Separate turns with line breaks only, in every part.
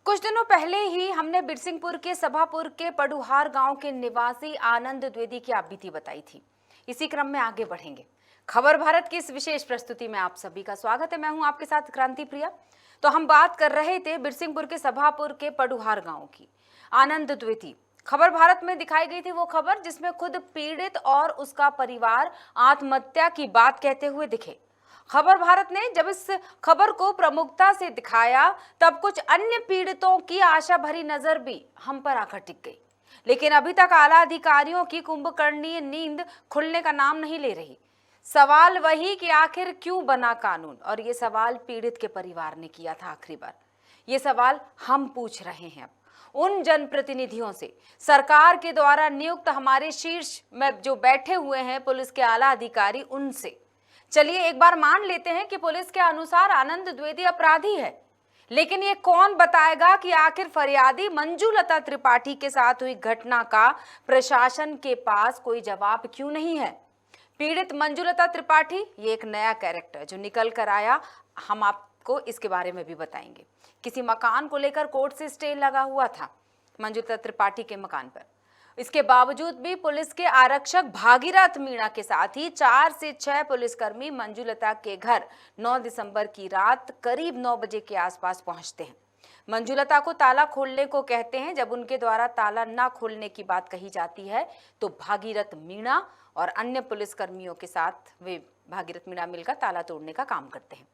कुछ दिनों पहले ही हमने बिरसिंहपुर के सभापुर के पडुहार गांव के निवासी आनंद द्विवेदी की आप बीती बताई थी। इसी क्रम में आगे बढ़ेंगे। खबर भारत की इस विशेष प्रस्तुति में आप सभी का स्वागत है। मैं हूं आपके साथ क्रांति प्रिया। तो हम बात कर रहे थे बिरसिंहपुर के सभापुर के पडुहार गांव की। आनंद द्विवेदी खबर भारत में दिखाई गई थी वो खबर जिसमें खुद पीड़ित और उसका परिवार आत्महत्या की बात कहते हुए दिखे। खबर भारत ने जब इस खबर को प्रमुखता से दिखाया तब कुछ अन्य पीड़ितों की आशा भरी नजर भी हम पर आकर टिक गई, लेकिन अभी तक आला अधिकारियों की कुंभकर्णीय नींद खुलने का नाम नहीं ले रही। सवाल वही कि आखिर क्यों बना कानून, और ये सवाल पीड़ित के परिवार ने किया था आखिरी बार। ये सवाल हम पूछ रहे हैं अब उन जनप्रतिनिधियों से, सरकार के द्वारा नियुक्त हमारे शीर्ष में जो बैठे हुए हैं पुलिस के आला अधिकारी, उनसे। चलिए एक बार मान लेते हैं कि पुलिस के अनुसार आनंद द्विवेदी अपराधी है, लेकिन ये कौन बताएगा कि आखिर फरियादी मंजुलता त्रिपाठी के साथ हुई घटना का प्रशासन के पास कोई जवाब क्यों नहीं है। पीड़ित मंजुलता त्रिपाठी ये एक नया कैरेक्टर जो निकल कर आया, हम आपको इसके बारे में भी बताएंगे। किसी मकान को लेकर कोर्ट से स्टे लगा हुआ था मंजुलता त्रिपाठी के मकान पर। इसके बावजूद भी पुलिस के आरक्षक भागीरथ मीणा के साथ ही 4 से 6 पुलिसकर्मी मंजुलता के घर 9 दिसंबर की रात करीब 9 बजे के आसपास पहुंचते हैं। मंजुलता को ताला खोलने को कहते हैं। जब उनके द्वारा ताला न खोलने की बात कही जाती है तो भागीरथ मीणा और अन्य पुलिसकर्मियों के साथ वे भागीरथ मीणा मिलकर ताला तोड़ने का काम करते हैं।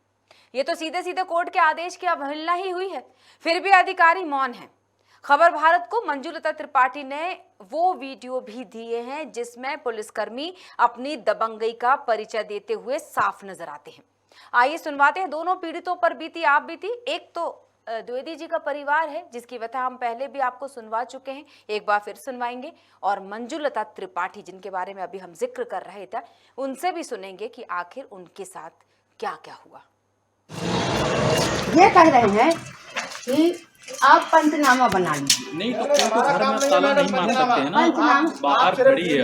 ये तो सीधे सीधे कोर्ट के आदेश की अवहेलना ही हुई है, फिर भी अधिकारी मौन है। खबर भारत को मंजुलता त्रिपाठी ने वो वीडियो भी दिए हैं जिसमें पुलिसकर्मी अपनी दबंगई का परिचय देते हुए साफ नजर आते हैं। आइए सुनवाते हैं दोनों पीड़ितों पर बीती आप बीती। एक तो द्विवेदी जी का परिवार है जिसकी व्यथा हम पहले भी आपको सुनवा चुके हैं, एक बार फिर सुनवाएंगे। और मंजुलता त्रिपाठी जिनके बारे में अभी हम जिक्र कर रहे थे, उनसे भी सुनेंगे कि आखिर उनके साथ क्या क्या हुआ।
ये कह रहे हैं कि आप पंचनामा बना लीजिए।
नहीं तो कोई तो घर में ताला नहीं मार सकते हैं ना, बाहर खड़ी है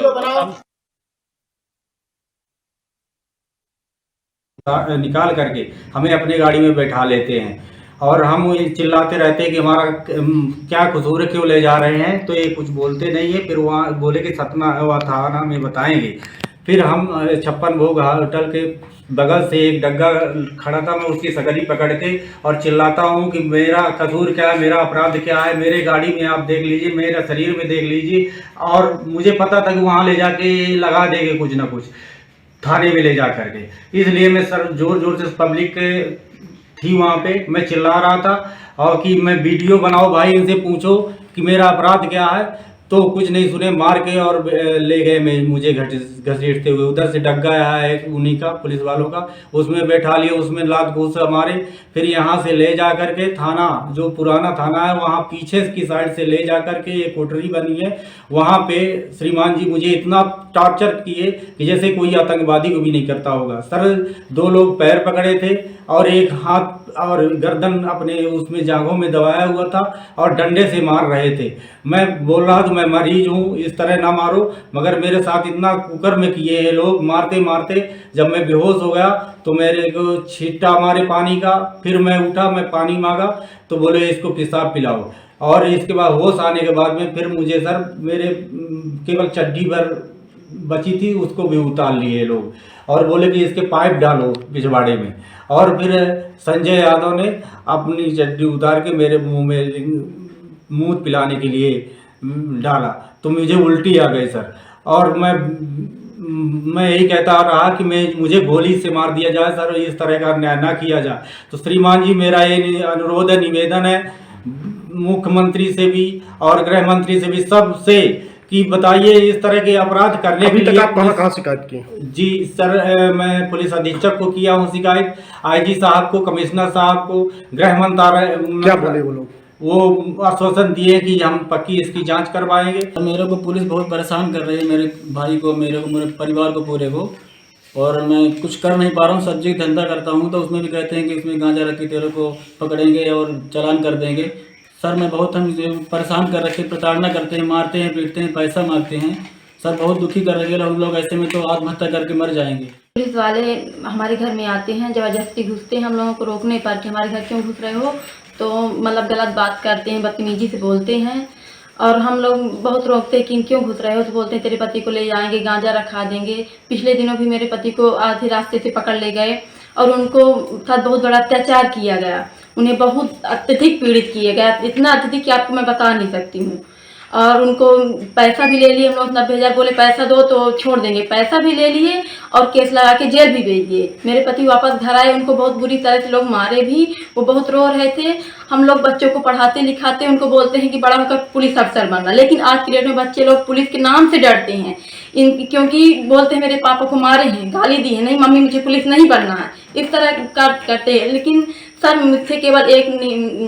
और
निकाल करके हमें अपनी गाड़ी में बैठा लेते हैं और हम चिल्लाते रहते हैं कि हमारा क्या कसूर है, क्यों ले जा रहे हैं। तो ये कुछ बोलते नहीं है। फिर वहाँ बोले कि सतना थाना में बताएंगे। फिर हम 56 भोग होटल के बगल से एक डग्गा खड़ा था, मैं उसकी सकली पकड़ के और चिल्लाता हूँ कि मेरा कसूर क्या है, मेरा अपराध क्या है, मेरे गाड़ी में आप देख लीजिए, मेरा शरीर में देख लीजिए। और मुझे पता था कि वहाँ ले जाके लगा देंगे कुछ ना कुछ, थाने में ले जा करके। इसलिए मैं सर जोर जोर से पब्लिक थी वहाँ पे, मैं चिल्ला रहा था और कि मैं वीडियो बनाओ भाई, इनसे पूछो कि मेरा अपराध क्या है। तो कुछ नहीं सुने, मार के और ले गए मुझे घसीटते हुए। उधर से डग्गा आया है उन्हीं का, पुलिस वालों का, उसमें बैठा लिए, उसमें लात घूस हमारे। फिर यहाँ से ले जा कर के थाना, जो पुराना थाना है, वहाँ पीछे की साइड से ले जा कर के एक कोठरी बनी है, वहाँ पे श्रीमान जी मुझे इतना टॉर्चर किए कि जैसे कोई आतंकवादी को भी नहीं करता होगा। सर 2 लोग पैर पकड़े थे और एक हाथ और गर्दन अपने उसमें जांघों में दबाया हुआ था और डंडे से मार रहे थे। मैं बोल रहा था मैं मरीज हूँ, इस तरह ना मारो, मगर मेरे साथ इतना कुकर में किए हैं लोग। मारते मारते जब मैं बेहोश हो गया तो मेरे को छींटा मारे पानी का। फिर मैं उठा, मैं पानी मांगा तो बोले इसको पेशाब पिलाओ। और इसके बाद होश आने के बाद में फिर मुझे सर मेरे केवल चड्डी भर बची थी, उसको भी उतार लिए लोग और बोले कि इसके पाइप डालो पिछवाड़े में। और फिर संजय यादव ने अपनी चड्डी उतार के मेरे मुंह में मुंह पिलाने के लिए डाला तो मुझे उल्टी आ गई सर। और मैं यही कहता रहा कि मुझे गोली से मार दिया जाए सर, इस तरह का न्याय ना किया जाए। तो श्रीमान जी मेरा ये अनुरोध है, निवेदन है मुख्यमंत्री से भी और गृह मंत्री से भी, सबसे कि बताइए इस तरह के अपराध करने के लिए।
आप कहाँ शिकायत की?
जी सर, मैं पुलिस अधीक्षक को किया हूँ शिकायत, आईजी साहब को, कमिश्नर साहब को, गृह मंत्रालय।
क्या बोले वो लोग?
वो आश्वासन दिए कि हम पक्की इसकी जांच करवाएंगे।
मेरे को पुलिस बहुत परेशान कर रही है, मेरे भाई को, मेरे को, मेरे परिवार को, पूरे को। और मैं कुछ कर नहीं पा रहा हूँ। सब्जी का धंधा करता हूँ तो उसमें भी कहते हैं कि इसमें गांजा रखी तेरे को पकड़ेंगे और चालान कर देंगे। सर मैं बहुत, हम परेशान कर रखे, प्रताड़ना करते हैं, मारते हैं, पीटते हैं, पैसा मांगते हैं। सर बहुत दुखी कर रहे हैं। हम लोग ऐसे में तो आत्महत्या करके मर जाएंगे।
पुलिस वाले हमारे घर में आते हैं, ज़बरदस्ती घुसते हैं हम लोगों को रोकने पर कि हमारे घर क्यों घुस रहे हो, तो मतलब गलत बात करते हैं, बदतमीजी से बोलते हैं। और हम लोग बहुत रोकते हैं कि क्यों घुस रहे हो, तो बोलते हैं तेरे पति को ले जाएंगे, गांजा रखा देंगे। पिछले दिनों भी मेरे पति को आधे रास्ते से पकड़ ले गए और उनको साथ बहुत बड़ा अत्याचार किया गया, उन्हें बहुत अत्यधिक पीड़ित किया गया, इतना अत्यधिक कि आपको मैं बता नहीं सकती हूँ। और उनको पैसा भी ले लिए हम लोग, 90,000 बोले पैसा दो तो छोड़ देंगे, पैसा भी ले लिए और केस लगा के जेल भी भेज दिए। मेरे पति वापस घर आए, उनको बहुत बुरी तरह से लोग मारे भी, वो बहुत रो रहे थे। हम लोग बच्चों को पढ़ाते लिखाते, उनको बोलते हैं कि बड़ा होकर पुलिस अफसर बनना, लेकिन आज की डेट में बच्चे लोग पुलिस के नाम से डरते हैं क्योंकि बोलते हैं मेरे पापा को मारे हैं, गाली दी है, नहीं मम्मी मुझे पुलिस नहीं बनना है, इस तरह का करते हैं। लेकिन सर मुझसे केवल एक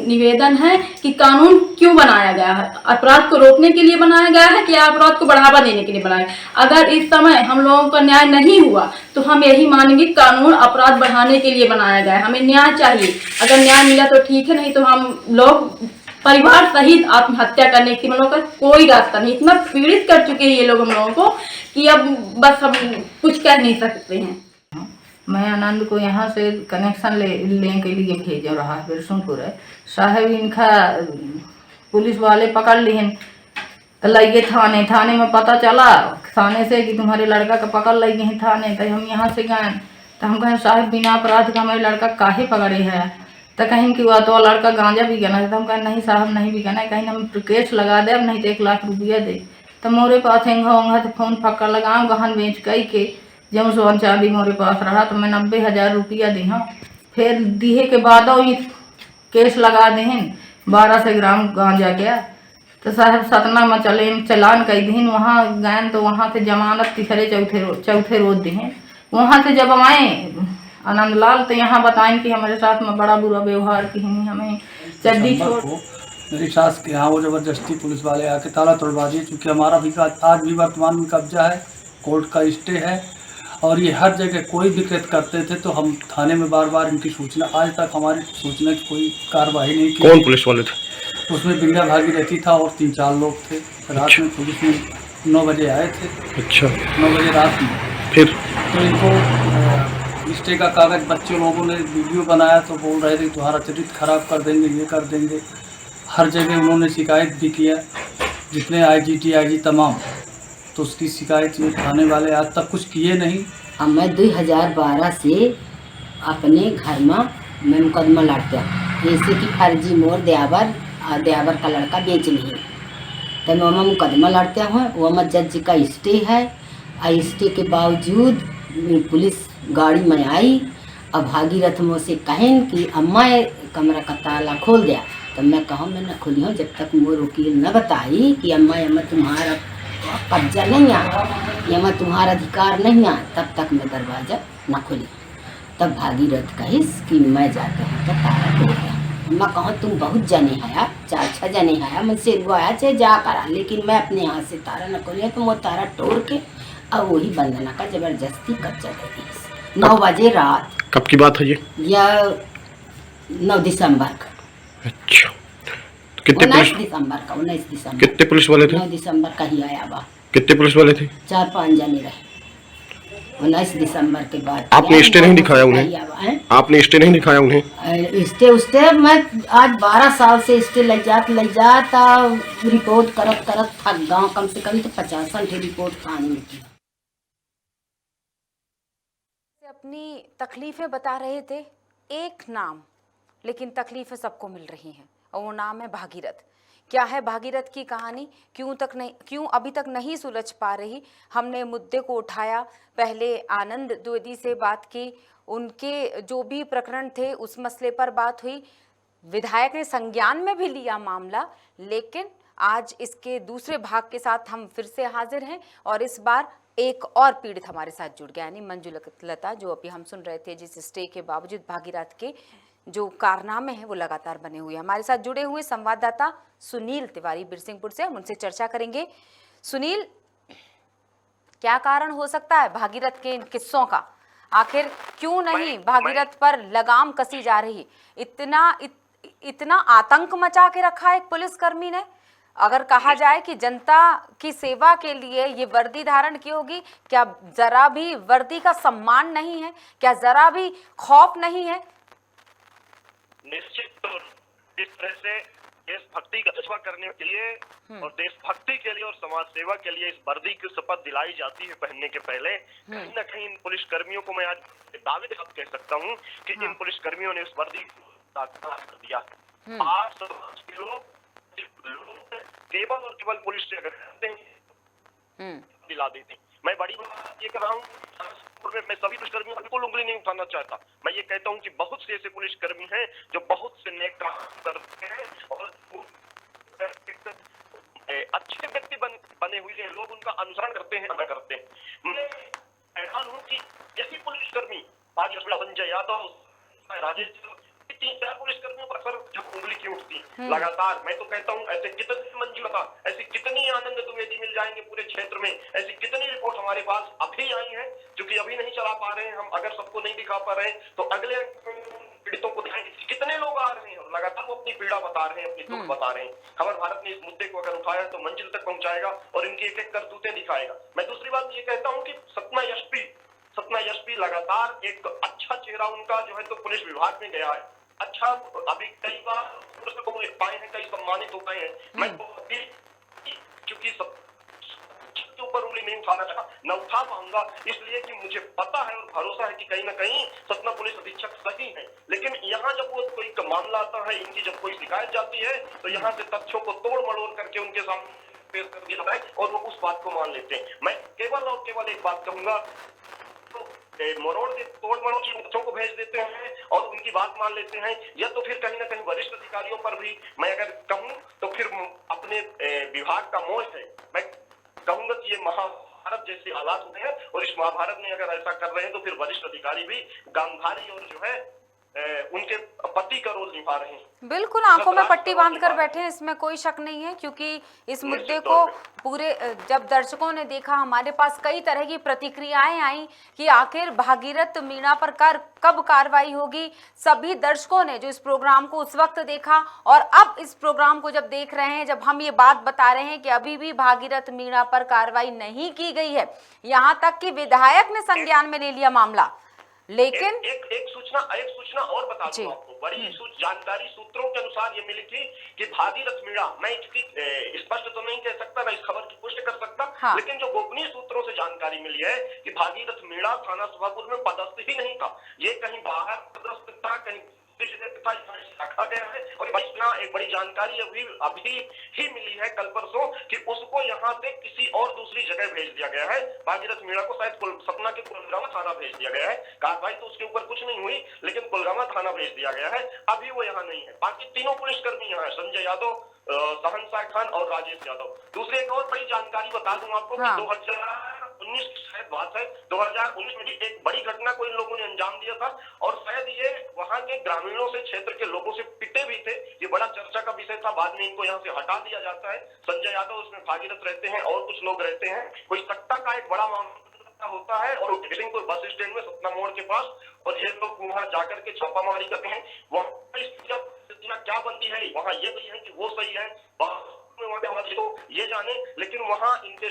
निवेदन है कि कानून क्यों बनाया गया है, अपराध को रोकने के लिए बनाया गया है कि अपराध को बढ़ावा देने के लिए बनाया गया। अगर इस समय हम लोगों का न्याय नहीं हुआ तो हम यही मानेंगे कानून अपराध बढ़ाने के लिए बनाया गया है, हमें न्याय चाहिए। अगर न्याय मिला तो ठीक है, नहीं तो हम लोग परिवार सहित आत्महत्या करने की हम लोग का कोई रास्ता नहीं। इतना पीड़ित कर चुके हैं ये लोग हम लोगों को कि अब बस हम कुछ कह नहीं सकते हैं।
मैं आनंद को यहाँ से कनेक्शन लेने के लिए भेज रहा है, बिरसुनपुर है साहब, इनका पुलिस वाले पकड़ लिए तो लगे थाने में पता चला थाने से कि तुम्हारे लड़का का पकड़ लगे हैं थाने। तो हम यहाँ से गए तो हम कहें साहब बिना अपराध का हमारे लड़का काहे पकड़े है, तो कहीं कि वह तो लड़का गांजा भी गना, तो हम कहें नहीं साहब नहीं भी गना, कहीं हम केस लगा दे, नहीं तो 1 लाख रुपया दे। तो मोरे पास होंगे तो फोन पकड़ लगाऊँ गहन बेच कई के जब सोन चांदी मोरे पास रहा तो मैं 90,000 रुपया दी हाँ, फिर दिए के बाद केस लगा दें 1200 ग्राम गांजा गया। तो साहब सतना में चलान कई दिन, वहाँ गए तो वहाँ से जमानत तीसरे चौथे रोज दें। वहाँ से जब आए आनंदलाल तो यहाँ बताएं कि हमारे साथ में बड़ा बुरा व्यवहार की हमें चड्डी छोड़।
मेरी सास के यहाँ वो ज़बरदस्ती पुलिस वाले आके ताला तोड़वा दिए, क्योंकि हमारा भी आज भी वर्तमान में कब्जा है, कोर्ट का स्टे है और ये हर जगह कोई भी कृत्य करते थे तो हम थाने में बार बार इनकी सूचना, आज तक हमारी सूचना की कोई कार्रवाई नहीं की।
कौन पुलिस वाले थे?
उसमें बिंदा भागीरथी था और 3-4 लोग थे। रात में पुलिस में 9 बजे आए थे।
अच्छा,
9 बजे रात में
फिर
तो इनको स्टे का कागज बच्चे लोगों ने वीडियो बनाया तो बोल रहे थे तुम्हारा चरित्र खराब कर देंगे, ये कर देंगे। हर जगह उन्होंने शिकायत भी किया, जितने IGT तमाम, तो उसकी शिकायत में थाने वाले आज तक कुछ किए नहीं।
मैं 2012 से अपने घर में मैं मुकदमा लड़ता, जैसे कि फर्जी मोर देवर का लड़का बेच नहीं, तो मैं वहाँ मुकदमा लड़ता हूँ। वहाँ जज का स्टे है, स्टे के बावजूद पुलिस गाड़ी में आई। अब भागीरथ मुँह से कहें कि अम्मा कमरा का ताला खोल दिया, तब मैं कहूँ मैं न खोली हूँ जब तक मोर वकील न बताई कि अम्मा तुम्हारा कब्जा नहीं आ, यहाँ तुम्हारा अधिकार नहीं आ, तब तक मैं दरवाज़ा न खोली। तब भागीरथ कहिस कि मैं जाता हूँ तो तारा तोड़ दिया। अम्मा कहूँ तुम बहुत जने आया, 4-6 जने आया, मुझसे रुआया चाहे जा करा, लेकिन मैं अपने हाथ से तारा न खोलिया तो वो तारा तोड़ के अब वही बंधना का जबरदस्ती कब्जा दे दी। 9 बजे रात।
कब की बात है ये?
यह 9 दिसंबर का।
अच्छा, कितने
19 दिसंबर का, 19 दिसंबर।
कितने पुलिस वाले थे?
9 दिसंबर का ही आया बा।
कितने पुलिस वाले थे?
4-5 जने रहे। 19 दिसंबर के बाद
आपने स्टे नहीं दिखाया उन्हें? आपने स्टे नहीं दिखाया उन्हें?
स्टे मैं आज 12 साल से स्टे लग जाता रिपोर्ट करत थक गाँव, कम से कम तो 50 रिपोर्ट थाने में की।
अपनी तकलीफें बता रहे थे, एक नाम, लेकिन तकलीफें सबको मिल रही हैं और वो नाम है भागीरथ। क्या है भागीरथ की कहानी, क्यों अभी तक नहीं सुलझ पा रही? हमने मुद्दे को उठाया, पहले आनंद द्विवेदी से बात की, उनके जो भी प्रकरण थे उस मसले पर बात हुई, विधायक ने संज्ञान में भी लिया मामला, लेकिन आज इसके दूसरे भाग के साथ हम फिर से हाजिर हैं और इस बार एक और पीड़ित हमारे साथ जुड़ गया, यानी मंजुलता, जो अभी हम सुन रहे थे, जिस स्टे के बावजूद भागीरथ के जो कारनामे हैं वो लगातार बने हुए। हमारे साथ जुड़े हुए संवाददाता सुनील तिवारी बिरसिंहपुर से, हम उनसे चर्चा करेंगे। सुनील, क्या कारण हो सकता है भागीरथ के इन किस्सों का? आखिर क्यों नहीं भागीरथ पर लगाम कसी जा रही? इतना आतंक मचा के रखा है एक पुलिसकर्मी ने, अगर कहा जाए कि जनता की सेवा के लिए ये वर्दी धारण की होगी, क्या जरा भी वर्दी का सम्मान नहीं है? क्या जरा भी खौफ नहीं है?
निश्चित तौर इस तरह से देशभक्ति का जज्बा करने के लिए और देशभक्ति के लिए और समाज सेवा के लिए इस वर्दी की शपथ दिलाई जाती है पहनने के पहले। कहीं न कहीं इन पुलिस कर्मियों को मैं आज दावे के साथ कह सकता हूँ कि इन पुलिस कर्मियों ने इस वर्दी को साकार कर दिया। आज समाज के लोग केवल और केवल पुलिस से अगर करते हैं दिला देते। मैं बड़ी बात ये कर रहा हूँ, मैं सभी पुलिसकर्मियों को बिल्कुल उंगली नहीं उठाना चाहता। मैं ये कहता हूँ कि बहुत से ऐसे पुलिसकर्मी हैं जो बहुत से नेक काम करते हैं और अच्छे व्यक्ति बने हुए हैं, लोग उनका अनुसरण करते हैं, अदा करते हैं। मैं हैरान हूँ कि यही पुलिसकर्मी भाजपा संजय यादव, राजेश, 3-4 पुलिसकर्मियों पर सर जब उंगली क्यों उठती लगातार। मैं तो कहता हूँ ऐसे कितनी मंजूता, ऐसी कितनी आनंद द्विवेदी मिल जाएंगे पूरे क्षेत्र में, ऐसी कितनी रिपोर्ट हमारे पास अभी आई है, क्योंकि अभी नहीं चला पा रहे हैं हम। अगर सबको नहीं दिखा पा रहे हैं तो अगले पीड़ितों को दिखाएंगे। कितने लोग आ रहे हैं और लगातार वो अपनी पीड़ा बता रहे हैं, अपनी दुख बता रहे हैं। खबर भारत ने इस मुद्दे को अगर उठाया तो मंजिल तक पहुंचाएगा और इनकी एक एक करतूतें दिखाएगा। मैं दूसरी बात ये कहता हूँ कि सतना एसपी लगातार एक अच्छा चेहरा उनका जो है तो पुलिस विभाग में गया है। अच्छा, अभी कई बार पाए हैं, कई सम्मानित हो गए हैं। मैं क्योंकि सब के ऊपर उंगली नहीं उठाना चाहता, न उठा पाऊंगा, इसलिए कि मुझे पता है और भरोसा है कि कहीं ना कहीं सतना पुलिस अधीक्षक सही है। लेकिन यहाँ जब वो कोई मामला आता है, इनकी जब कोई शिकायत जाती है तो यहाँ से तथ्यों को तोड़ मड़ोड़ करके उनके सामने पेश कर दिया जाता है और वो उस बात को मान लेते हैं। मैं केवल और केवल एक बात कहूंगा, तोड़ मरोड़ की तथ्यों को भेज देते हैं और उनकी बात मान लेते हैं, या तो फिर कहीं ना कहीं वरिष्ठ अधिकारियों पर भी मैं अगर कहूं तो फिर अपने विभाग का मोह है। मैं कहूंगा कि ये महाभारत जैसे हालात होते हैं और इस महाभारत में अगर ऐसा कर रहे हैं तो फिर वरिष्ठ अधिकारी भी गांधारी और जो है उनके पति का रोल निभा रहे हैं।
बिल्कुल, आंखों में पट्टी बांधकर बैठे हैं, इसमें कोई शक नहीं है। क्योंकि इस मुद्दे को पूरे जब दर्शकों ने देखा, हमारे पास कई तरह की प्रतिक्रियाएं आई कि आखिर भागीरथ मीणा पर कब कार्रवाई होगी। सभी दर्शकों ने जो इस प्रोग्राम को उस वक्त देखा और अब इस प्रोग्राम को जब देख रहे हैं, जब हम ये बात बता रहे हैं कि अभी भी भागीरथ मीणा पर कार्रवाई नहीं की गई है, यहाँ तक कि विधायक ने संज्ञान में ले लिया मामला। लेकिन
एक सूचना और बता दूं आपको। बड़ी जानकारी सूत्रों के अनुसार ये मिली थी कि भागीरथ मीणा, मैं इसकी स्पष्ट तो नहीं कह सकता, मैं इस खबर की पुष्टि कर सकता, लेकिन जो गोपनीय सूत्रों से जानकारी मिली है कि भागीरथ मीणा थाना सुभापुर में पदस्थ ही नहीं था, ये कहीं बाहर पदस्थ था, कहीं रखा गया है। और एक बड़ी जानकारी अभी ही मिली है कल परसों कि उसको यहाँ से किसी और दूसरी जगह भेज दिया गया है। भागीरथ मीणा को शायद सतना के कुलगामा थाना भेज दिया गया है। कार्रवाई तो उसके ऊपर कुछ नहीं हुई, लेकिन कुलगामा थाना भेज दिया गया है। अभी वो यहाँ नहीं है। बाकी तीनों पुलिसकर्मी यहाँ है, संजय यादव, शहनशाह खान और राजेश यादव। दूसरी एक और बड़ी जानकारी बता दूं आपको कि 2019 की शायद बात है, 2019 में भी एक बड़ी घटना को इन लोगों ने अंजाम दिया था और शायद ये वहां के ग्रामीणों से, क्षेत्र के लोगों से पिटे भी थे। ये बड़ा चर्चा का विषय था। बाद में इनको यहाँ से हटा दिया जाता है। संजय यादव उसमें भागीरथ रहते हैं और कुछ लोग रहते हैं। कोई सट्टा का एक बड़ा मामला होता है और को बस स्टैंड में सतना मोड़ के पास, और ये लोग वहां जाकर के छापामारी करते हैं। वहां क्या बनती है, वहां ये नहीं है कि वो सही है, तो ये जाने, लेकिन वहां इनके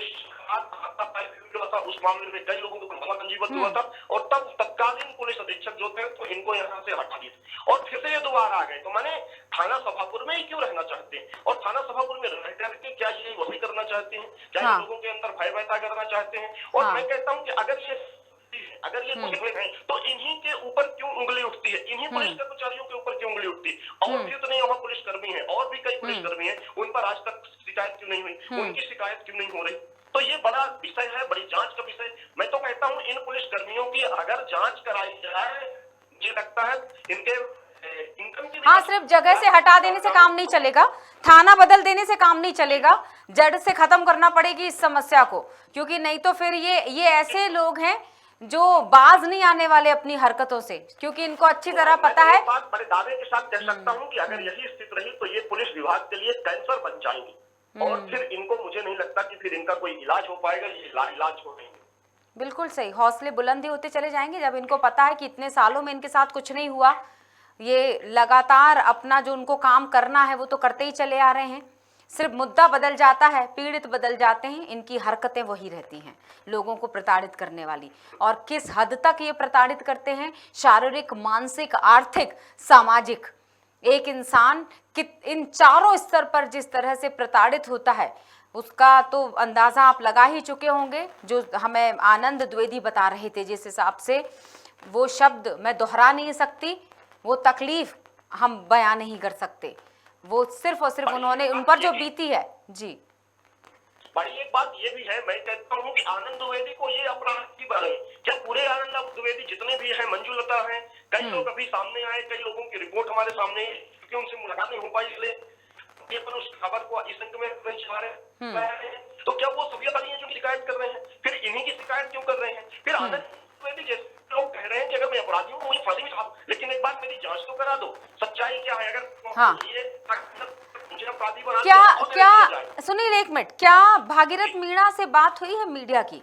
था उस मामले में कई लोगों को पंजीबद्ध हुआ था और तब तत्कालीन पुलिस अधीक्षक जो थे तो इनको यहाँ से हटा दिए और फिर से ये दोबारा आ गए। तो मैंने थाना सभापुर में ही क्यों रहना चाहते हैं और थाना सभापुर में रह करके क्या ये वही करना चाहते हैं, क्या लोगों के अंदर भय भयता करना चाहते हैं। और मैं कहता हूँ कि अगर ये मुस्लिम हैं तो इन्हीं के ऊपर क्यों उंगली उठती है, इन्हीं पुलिस कर्मचारियों के ऊपर क्यों उंगली उठती है। और भी तो नहीं, वहाँ पुलिसकर्मी हैं और भी कई पुलिसकर्मी हैं, उन पर आज तक शिकायत क्यों नहीं हुई, उनकी शिकायत क्यों नहीं हो रही। तो ये बड़ा विषय है, बड़ी जांच का विषय। मैं तो कहता हूँ इन पुलिसकर्मियों की अगर जांच कराई जाए, मुझे लगता है इनके
हाँ, सिर्फ जगह से हटा देने से काम नहीं चलेगा, थाना बदल देने से काम नहीं चलेगा, जड़ से खत्म करना पड़ेगी इस समस्या को। क्योंकि नहीं तो फिर ये ऐसे लोग हैं जो बाज नहीं आने वाले अपनी हरकतों से, क्योंकि इनको अच्छी तरह पता है।
बात बड़े दावे के साथ कह सकता हूँ कि अगर यही स्थिति रही तो ये पुलिस विभाग के लिए कैंसर बन जाएंगी और फिर इनको, मुझे नहीं लगता कि फिर इनका कोई इलाज हो पाएगा, ये इलाज छोड़ेंगे।
बिल्कुल सही, हौसले बुलंद होते चले जाएंगे जब इनको पता है कि इतने सालों में इनके साथ कुछ नहीं हुआ। ये लगातार अपना जो उनको काम करना है वो तो करते ही चले आ रहे हैं। सिर्फ मुद्दा बदल जाता है, पीड़ित बदल जाते हैं, इनकी हरकतें वही रहती हैं, लोगों को प्रताड़ित करने वाली। और किस हद तक ये प्रताड़ित करते हैं, शारीरिक, मानसिक, आर्थिक, सामाजिक। एक इंसान इन चारों स्तर पर जिस तरह से प्रताड़ित होता है उसका तो अंदाज़ा आप लगा ही चुके होंगे। जो हमें आनंद द्विवेदी बता रहे थे, जिस हिसाब से वो शब्द मैं दोहरा नहीं सकती, वो तकलीफ हम बयां नहीं कर सकते, वो सिर्फ और सिर्फ उन्होंने उन पर जो बीती है। जी
बड़ी एक बात ये भी है, मैं कहता हूँ कि आनंद द्विवेदी को ये अपराध की बने, क्या पूरे आनंद द्विवेदी जितने भी हैं, मंजुलता हैं, कई लोग अभी सामने आए, कई लोगों की रिपोर्ट हमारे सामने है, क्योंकि उनसे मुलाकात नहीं हो पाई, इसलिए उस खबर को इस अंक में नहीं चला रहे। तो क्या वो सभी नहीं है जो शिकायत कर रहे हैं? फिर इन्हीं की शिकायत क्यों कर रहे हैं? फिर आनंद द्विवेदी जैसे लोग कह रहे हैं कि अगर मैं अपराधी हूँ मुझे फांसी में डालो, लेकिन एक बात मेरी जांच तो करा दो, सच्चाई क्या है? अगर ये
क्या सुनील, एक मिनट, क्या भागीरथ मीणा से बात हुई है मीडिया की?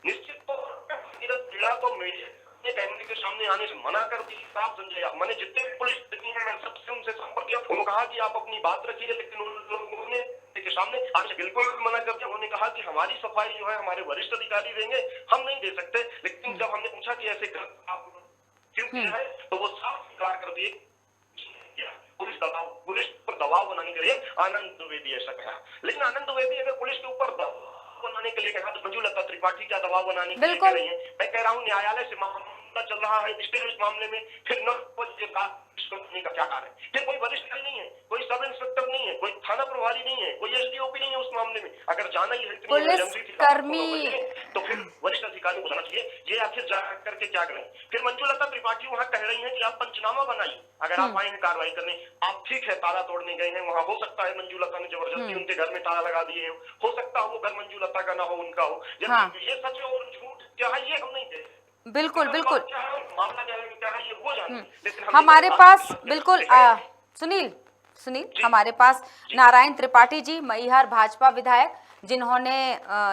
निश्चित तौर पर भागीरथ मीणा को मीडिया ने कैमरे के सामने आने से मना कर दी। साफ संजय, मैंने जितने भी पुलिस मैं सबसे उनसे संपर्क किया, उन्होंने कहा कि आप अपनी बात रखिए, लेकिन उन लोगों ने के सामने आने बिल्कुल मना कर दिया। उन्होंने कहा कि हमारी सफाई जो है हमारे वरिष्ठ अधिकारी देंगे, हम नहीं दे सकते। लेकिन जब हमने पूछा कि ऐसे क्यों किया है, तो वो साफ इनकार कर दिए। पुलिस पर दबाव बनाने के लिए आनंद द्विवेदी ऐसा कहा, लेकिन आनंद द्विवेदी अगर पुलिस के ऊपर दबाव बनाने के लिए कहा तो मंजुलता त्रिपाठी क्या दबाव बनाने के लिए कह रही है? मैं कह रहा हूँ न्यायालय से मामला चल रहा है, इस मामले में फिर न का क्या कार्य है? फिर कोई वरिष्ठ नहीं है, कोई सब इंस्पेक्टर नहीं है, कोई थाना प्रभारी नहीं है, कोई एसडीओपी नहीं है उस मामले में। अगर जाना ही है
पुलिस कर्मी
तो फिर वरिष्ठ अधिकारी को जाना चाहिए। ये आखिर जा करके क्या करें? फिर मंजुलता त्रिपाठी वहाँ कह रही है कि आप पंचनामा बनाइए, अगर आप आए हैं कार्रवाई करने। आप ठीक है ताला तोड़ने गए हैं, वहाँ हो सकता है मंजुलता ने जबरदस्ती उनके घर में ताला लगा दिए हो सकता है वो घर मंजुलता का ना हो, उनका हो। ये सच और झूठ क्या है ये हम नहीं दे।
बिल्कुल बिल्कुल
मामला क्या है ये वो जाने।
हमारे पास बिल्कुल सुनील हमारे पास नारायण त्रिपाठी जी, मैहर भाजपा विधायक, जिन्होंने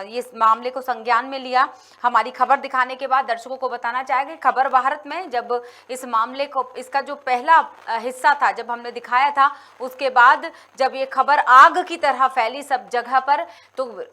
ये मामले को संज्ञान में लिया। हमारी खबर दिखाने के बाद दर्शकों को बताना चाहेंगे, खबर भारत में जब इस मामले को, इसका जो पहला हिस्सा था जब हमने दिखाया था, उसके बाद जब ये खबर आग की तरह फैली सब जगह पर, तो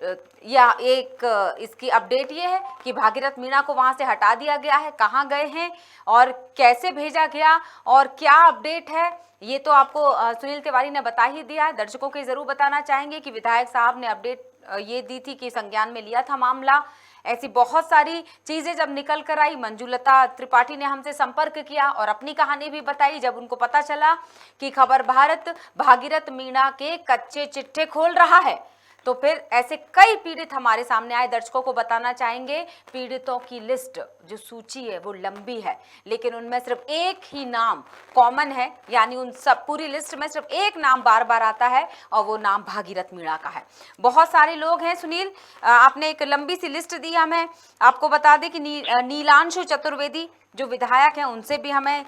यह एक इसकी अपडेट ये है कि भागीरथ मीणा को वहाँ से हटा दिया गया है। कहाँ गए हैं और कैसे भेजा गया और क्या अपडेट है, ये तो आपको सुनील तिवारी ने बता ही दिया है। दर्शकों को जरूर बताना चाहेंगे कि विधायक साहब ने अपडेट ये दी थी कि संज्ञान में लिया था मामला। ऐसी बहुत सारी चीजें जब निकल कर आई, मंजुलता त्रिपाठी ने हमसे संपर्क किया और अपनी कहानी भी बताई जब उनको पता चला कि खबर भारत भागीरथ मीणा के कच्चे चिट्ठे खोल रहा है। तो फिर ऐसे कई पीड़ित हमारे सामने आए। दर्शकों को बताना चाहेंगे, पीड़ितों की लिस्ट जो सूची है वो लंबी है, लेकिन उनमें सिर्फ एक ही नाम कॉमन है, यानी उन सब पूरी लिस्ट में सिर्फ एक नाम बार बार आता है और वो नाम भागीरथ मीणा का है। बहुत सारे लोग हैं सुनील, आपने एक लंबी सी लिस्ट दी हमें। आपको बता दें कि नीलांशु चतुर्वेदी जो विधायक हैं, उनसे भी हमें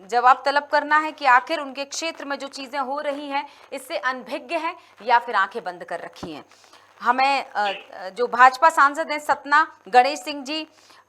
जवाब तलब करना है कि आखिर उनके क्षेत्र में जो चीज़ें हो रही हैं इससे अनभिज्ञ हैं या फिर आंखें बंद कर रखी हैं। हमें जो भाजपा सांसद हैं सतना गणेश सिंह जी,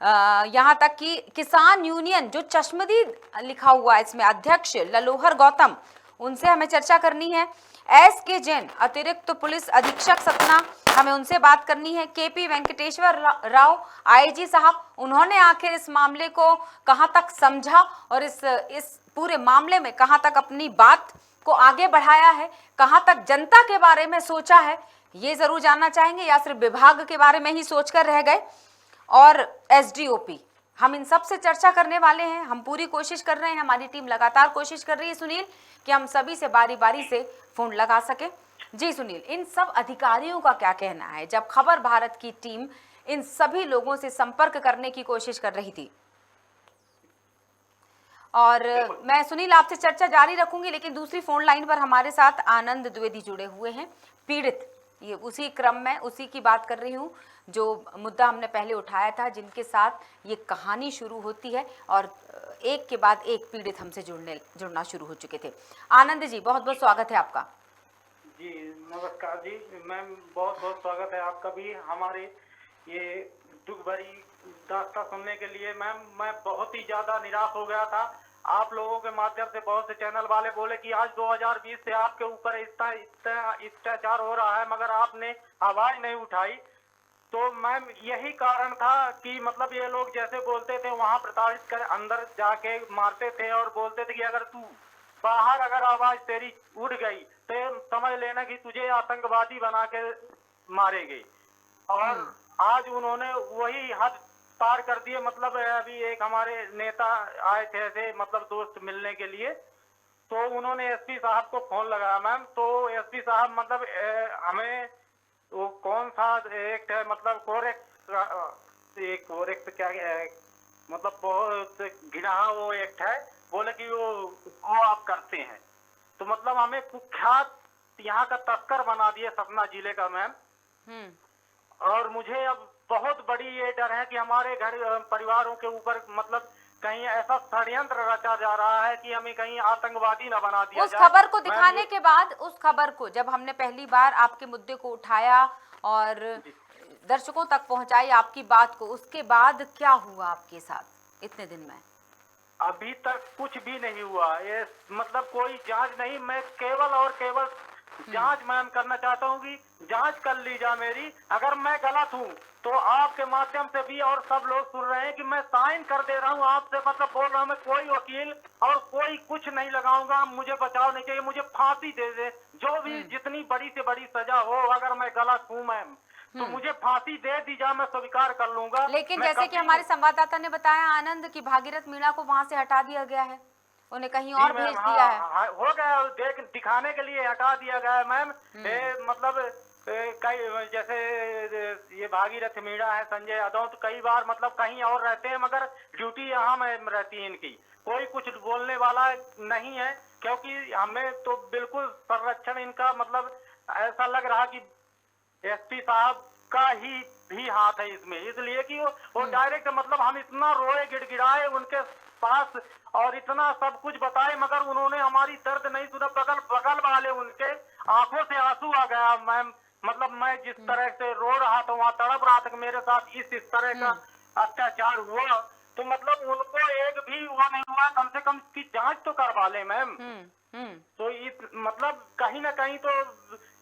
यहाँ तक कि किसान यूनियन जो चश्मदीद लिखा हुआ है इसमें अध्यक्ष ललोहर गौतम, उनसे हमें चर्चा करनी है। SK जैन अतिरिक्त पुलिस अधीक्षक सतना, हमें उनसे बात करनी है। KP वेंकटेश्वर राव IG साहब, उन्होंने आखिर इस मामले को कहां तक समझा और इस पूरे मामले में कहां तक अपनी बात को आगे बढ़ाया है, कहां तक जनता के बारे में सोचा है, ये जरूर जानना चाहेंगे, या सिर्फ विभाग के बारे में ही सोचकर रह गए। और SDOP, हम इन सब से चर्चा करने वाले हैं। हम पूरी कोशिश कर रहे हैं, हमारी टीम लगातार कोशिश कर रही है सुनील कि हम सभी से बारी बारी से फोन लगा सके। जी सुनील, इन सब अधिकारियों का क्या कहना है जब खबर भारत की टीम इन सभी लोगों से संपर्क करने की कोशिश कर रही थी? और मैं सुनील आपसे चर्चा जारी रखूंगी, लेकिन दूसरी फोन लाइन पर हमारे साथ आनंद द्विवेदी जुड़े हुए हैं, पीड़ित। ये उसी क्रम में उसी की बात कर रही हूँ जो मुद्दा हमने पहले उठाया था, जिनके साथ ये कहानी शुरू होती है और एक के बाद एक पीड़ित हमसे जुड़ना शुरू हो चुके थे। आनंद जी, बहुत बहुत स्वागत है आपका।
जी नमस्कार जी मैम, बहुत बहुत स्वागत है आपका भी हमारे ये दुख भरी दास्तां सुनने के लिए। मैम मैं बहुत ही ज़्यादा निराश हो गया था आप लोगों के माध्यम से बहुत से चैनल वाले बोले कि आज 2020 से आपके ऊपर इतना अत्याचार हो रहा है, मगर आपने आवाज नहीं उठाई। तो मैम यही कारण था कि मतलब ये लोग जैसे बोलते थे वहां प्रताड़ित कर अंदर जाके मारते थे और बोलते थे कि अगर तू बाहर अगर आवाज तेरी उड़ गई तो समझ लेना कि तुझे आतंकवादी बना के मारेंगे। और आज उन्होंने वही हद पार कर दिए। मतलब अभी एक हमारे नेता आए थे ऐसे मतलब दोस्त मिलने के लिए, तो उन्होंने एसपी साहब को फोन लगाया मैम। तो एसपी साहब मतलब हमें वो कौन सा एक्ट है मतलब कोरेक्ट क्या मतलब बहुत घिना वो एक्ट है, बोले कि वो आप करते हैं। तो मतलब हमें कुख्यात यहाँ का तस्कर बना दिए सतना जिले का मैम। और मुझे अब बहुत बड़ी ये डर है कि हमारे घर परिवारों के ऊपर मतलब कहीं ऐसा षड्यंत्र रचा जा रहा है कि हमें कहीं आतंकवादी न बना दिया
उस
जाए।
खबर को दिखाने के बाद, उस खबर को जब हमने पहली बार आपके मुद्दे को उठाया और दर्शकों तक पहुंचाई आपकी बात को, उसके बाद क्या हुआ आपके साथ इतने दिन में?
अभी तक कुछ भी नहीं हुआ। ये मतलब कोई जांच नहीं, मैं केवल और केवल जांच मैम करना चाहता हूँ कि जांच कर ली जाए मेरी। अगर मैं गलत हूँ तो आपके माध्यम से भी और सब लोग सुन रहे हैं कि मैं साइन कर दे रहा हूँ आपसे, मतलब बोल रहा हूँ मैं कोई वकील और कोई कुछ नहीं लगाऊंगा, मुझे बचाव नहीं चाहिए, मुझे फांसी दे दे, जो भी जितनी बड़ी से बड़ी सजा हो। अगर मैं गलत हूँ मैम तो मुझे फांसी दे दी जाए, मैं स्वीकार कर लूंगा।
लेकिन जैसे कि हमारे संवाददाता ने बताया आनंद की भागीरथ मीणा को वहां से हटा दिया गया है, उन्हें कहीं और भेज दिया है।
हो गया, देख दिखाने के लिए हटा दिया गया है मैम। मतलब कई जैसे ये भागीरथ मीणा है, संजय यादव, तो कई बार मतलब कहीं और रहते हैं मगर ड्यूटी यहाँ में रहती है इनकी। कोई कुछ बोलने वाला नहीं है क्योंकि हमें तो बिल्कुल संरक्षण इनका मतलब ऐसा लग रहा कि एसपी साहब का ही भी हाथ है इसमें, इसलिए कि वो डायरेक्ट मतलब हम इतना रोए गिड़गिड़ाए उनके पास और इतना सब कुछ बताए मगर उन्होंने हमारी दर्द नहीं सुना। बगल वाले उनके आंखों से आंसू आ गया मैम। मतलब मैं जिस तरह से रो रहा था वहाँ तड़प रहा था कि मेरे साथ इस तरह का अत्याचार हुआ, तो मतलब उनको एक भी हुआ नहीं हुआ, कम से कम इसकी जांच तो करवा ले मैम। तो इस मतलब कहीं ना कहीं तो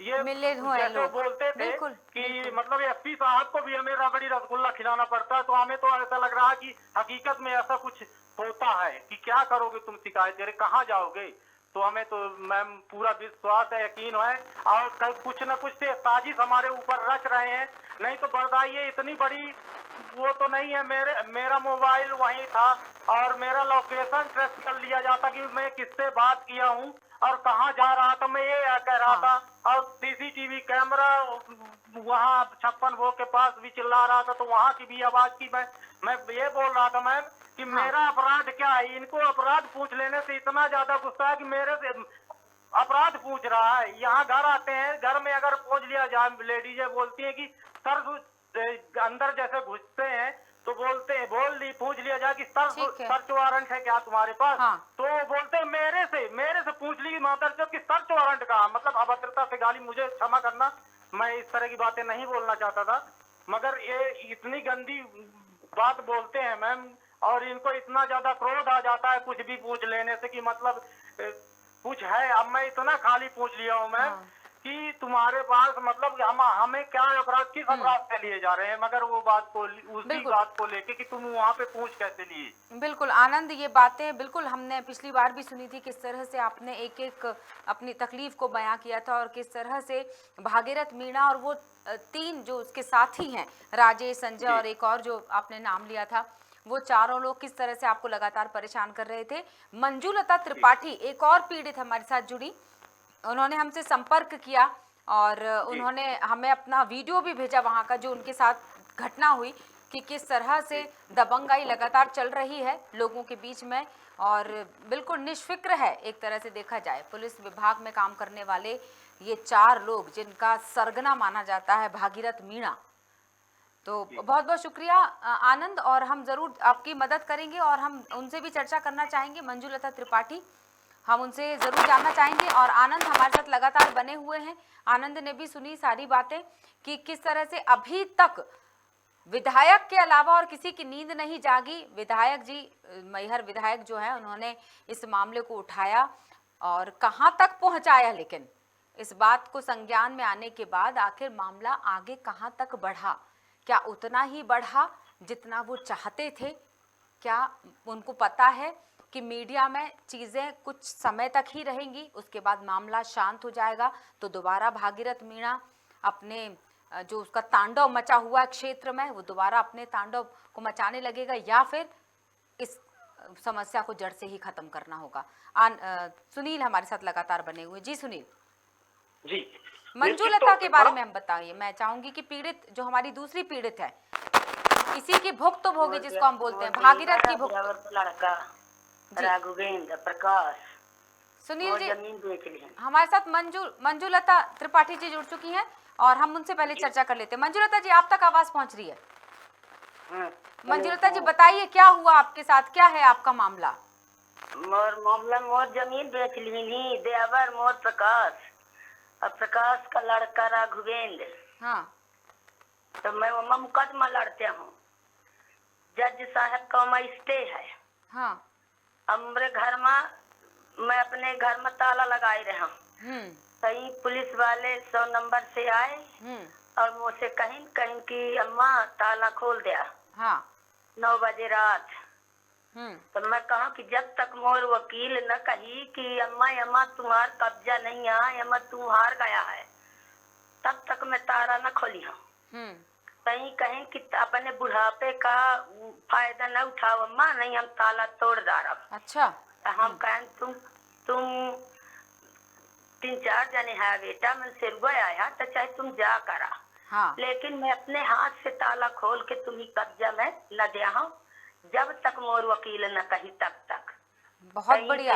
ये जैसे बोलते थे कि मतलब एसपी साहब को भी हमें रबड़ी रसगुल्ला खिलाना पड़ता है, तो हमें तो ऐसा लग रहा है कि हकीकत में ऐसा कुछ होता है कि क्या करोगे तुम शिकायत करे, कहाँ जाओगे। तो हमें तो मैम पूरा विश्वास है, यकीन है और कल कुछ न कुछ से साजिश हमारे ऊपर रच रहे हैं। नहीं तो बताइए इतनी बड़ी वो तो नहीं है। मेरा मोबाइल वहीं था और मेरा लोकेशन ट्रेस कर लिया जाता कि मैं किससे बात किया हूँ और कहाँ जा रहा था, मैं ये कह रहा था। और सीसीटीवी कैमरा वहाँ 56 वो के पास भी चिल्ला रहा था, तो वहाँ की भी आवाज की मैं ये बोल रहा था मैम कि मेरा अपराध क्या है। इनको अपराध पूछ लेने से इतना ज्यादा गुस्सा है कि मेरे से अपराध पूछ रहा है। यहाँ घर आते हैं, घर में अगर पूछ लिया जाए, लेडीजें बोलती है कि सर अंदर जैसे घुसते हैं तो बोलते हैं पूछ लिया जाए कि सर्च वारंट है क्या तुम्हारे पास। तो बोलते हैं मेरे से पूछ ली माता कि सर्च वारंट का मतलब अभद्रता से गाली। मुझे क्षमा करना, मैं इस तरह की बातें नहीं बोलना चाहता था, मगर ये इतनी गंदी बात बोलते हैं मैम और इनको इतना ज्यादा क्रोध आ जाता है कुछ भी पूछ लेने से कि मतलब कुछ है। अब मैं इतना खाली पूछ लिया हूँ मैम कि तुम्हारे पास मतलब हमें क्या अपराध किस अपराध से लिए जा रहे हैं, मगर वो बात को उसी बात को लेके कि तुम वहाँ पे पूछ कैसे लिए।
बिल्कुल आनंद, ये बातें बिल्कुल हमने पिछली बार भी सुनी थी, किस तरह से आपने एक एक अपनी तकलीफ को बयां किया था और किस तरह से भागीरथ मीणा और वो 3 जो उसके साथी हैं, राजेश, संजय और एक और जो आपने नाम लिया था, वो चारों लोग किस तरह से आपको लगातार परेशान कर रहे थे। मंजुलता त्रिपाठी एक और पीड़ित हमारे साथ जुड़ी, उन्होंने हमसे संपर्क किया और उन्होंने हमें अपना वीडियो भी भेजा वहाँ का, जो उनके साथ घटना हुई कि किस तरह से दबंगाई लगातार चल रही है लोगों के बीच में और बिल्कुल निष्फिक्र है एक तरह से देखा जाए। पुलिस विभाग में काम करने वाले ये 4 लोग जिनका सरगना माना जाता है भागीरथ मीणा। तो बहुत बहुत शुक्रिया आनंद, और हम ज़रूर आपकी मदद करेंगे और हम उनसे भी चर्चा करना चाहेंगे। मंजुलता त्रिपाठी, हम उनसे ज़रूर जानना चाहेंगे और आनंद हमारे साथ लगातार बने हुए हैं। आनंद ने भी सुनी सारी बातें कि किस तरह से अभी तक विधायक के अलावा और किसी की नींद नहीं जागी। विधायक जी, मैहर विधायक जो है, उन्होंने इस मामले को उठाया और कहां तक पहुंचाया, लेकिन इस बात को संज्ञान में आने के बाद आखिर मामला आगे कहां तक बढ़ा? क्या उतना ही बढ़ा जितना वो चाहते थे? क्या उनको पता है कि मीडिया में चीज़ें कुछ समय तक ही रहेंगी, उसके बाद मामला शांत हो जाएगा, तो दोबारा भागीरथ मीणा अपने जो उसका तांडव मचा हुआ है क्षेत्र में, वो दोबारा अपने तांडव को मचाने लगेगा, या फिर इस समस्या को जड़ से ही खत्म करना होगा? सुनील हमारे साथ लगातार बने हुए। जी सुनील
जी,
मंजुलता के बारे में हम बताइए। मैं चाहूंगी कि पीड़ित, जो हमारी दूसरी पीड़ित है, इसी की भुक्त तो भोगी जिसको हम बोलते हैं, भागीरथ की भुक्त,
लड़का राघवेंद्र प्रकाश
सुनील जी
जमीन बेच ली।
हमारे साथ मंजुलता त्रिपाठी जी जुड़ चुकी हैं और हम उनसे पहले चर्चा कर लेते हैं। मंजुलता जी, आप तक आवाज पहुंच रही है? मंजुलता जी बताइए, क्या हुआ आपके साथ, क्या है आपका मामला?
मोर जमीन बेच ली देवर मोर प्रकाश, और प्रकाश का लड़का राघवेंद्र।
हाँ,
तो मैं वहाँ मुकदमा लड़ते हूँ, जज साहब का वहाँ स्टे है।
हाँ,
अब मेरे घर में, मैं अपने घर में ताला लगाए रहा, कहीं पुलिस वाले 100 नंबर से आए और मुझसे कहीं कि अम्मा ताला खोल दिया।
हाँ,
9 बजे रात। तो मैं कहा कि जब तक मोर वकील न कही कि अम्मा तुम्हार कब्जा नहीं है, अम्मा तू हार गया है, तब तक मैं ताला न खोली हूँ। कहीं कि अपने बुढ़ापे का फायदा न उठाओ अम्मा, नहीं हम ताला तोड़ डालब।
अच्छा।
तो हम कहें तुम 3-4 जने है बेटा, मैं सिर आया तो चाहे तुम जा करा।
हाँ।
लेकिन मैं अपने हाथ से ताला खोल के तुम्ही कब्जा में न दिया हूँ, जब तक मोर वकील न कही तब तक।
बहुत बढ़िया।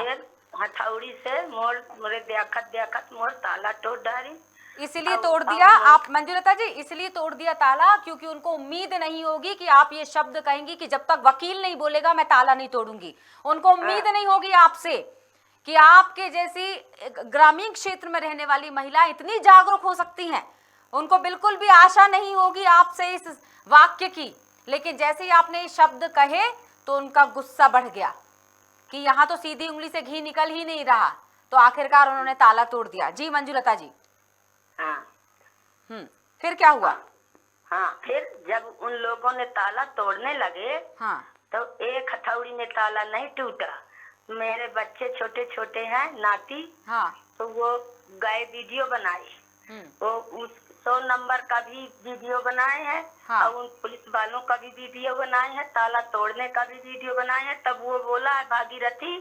हथौड़ी से मोरे देखत मोर ताला तोड़ डाली।
इसलिए तोड़ दिया आप मंजुलता जी, इसलिए तोड़ दिया ताला क्योंकि उनको उम्मीद नहीं होगी कि आप ये शब्द कहेंगी कि जब तक वकील नहीं बोलेगा मैं ताला नहीं तोड़ूंगी। उनको उम्मीद नहीं होगी आपसे कि आपके जैसी ग्रामीण क्षेत्र में रहने वाली महिला इतनी जागरूक हो सकती हैं। उनको बिल्कुल भी आशा नहीं होगी आपसे इस वाक्य की, लेकिन जैसे ही आपने ये शब्द कहे तो उनका गुस्सा बढ़ गया कि यहाँ तो सीधी उंगली से घी निकल ही नहीं रहा, तो आखिरकार उन्होंने ताला तोड़ दिया। जी मंजुलता जी।
हाँ।
फिर क्या हुआ?
हाँ, फिर जब उन लोगों ने ताला तोड़ने लगे,
हाँ,
तो एक हथौड़ी में ताला नहीं टूटा। मेरे बच्चे छोटे छोटे हैं, नाती।
हाँ,
तो वो गए वीडियो बनाए, वो उस 100 नंबर का भी वीडियो बनाए हैं। हाँ। और उन पुलिस वालों का भी वीडियो बनाए हैं, ताला तोड़ने का भी वीडियो बनाए हैं। तब वो बोला है भागीरथी,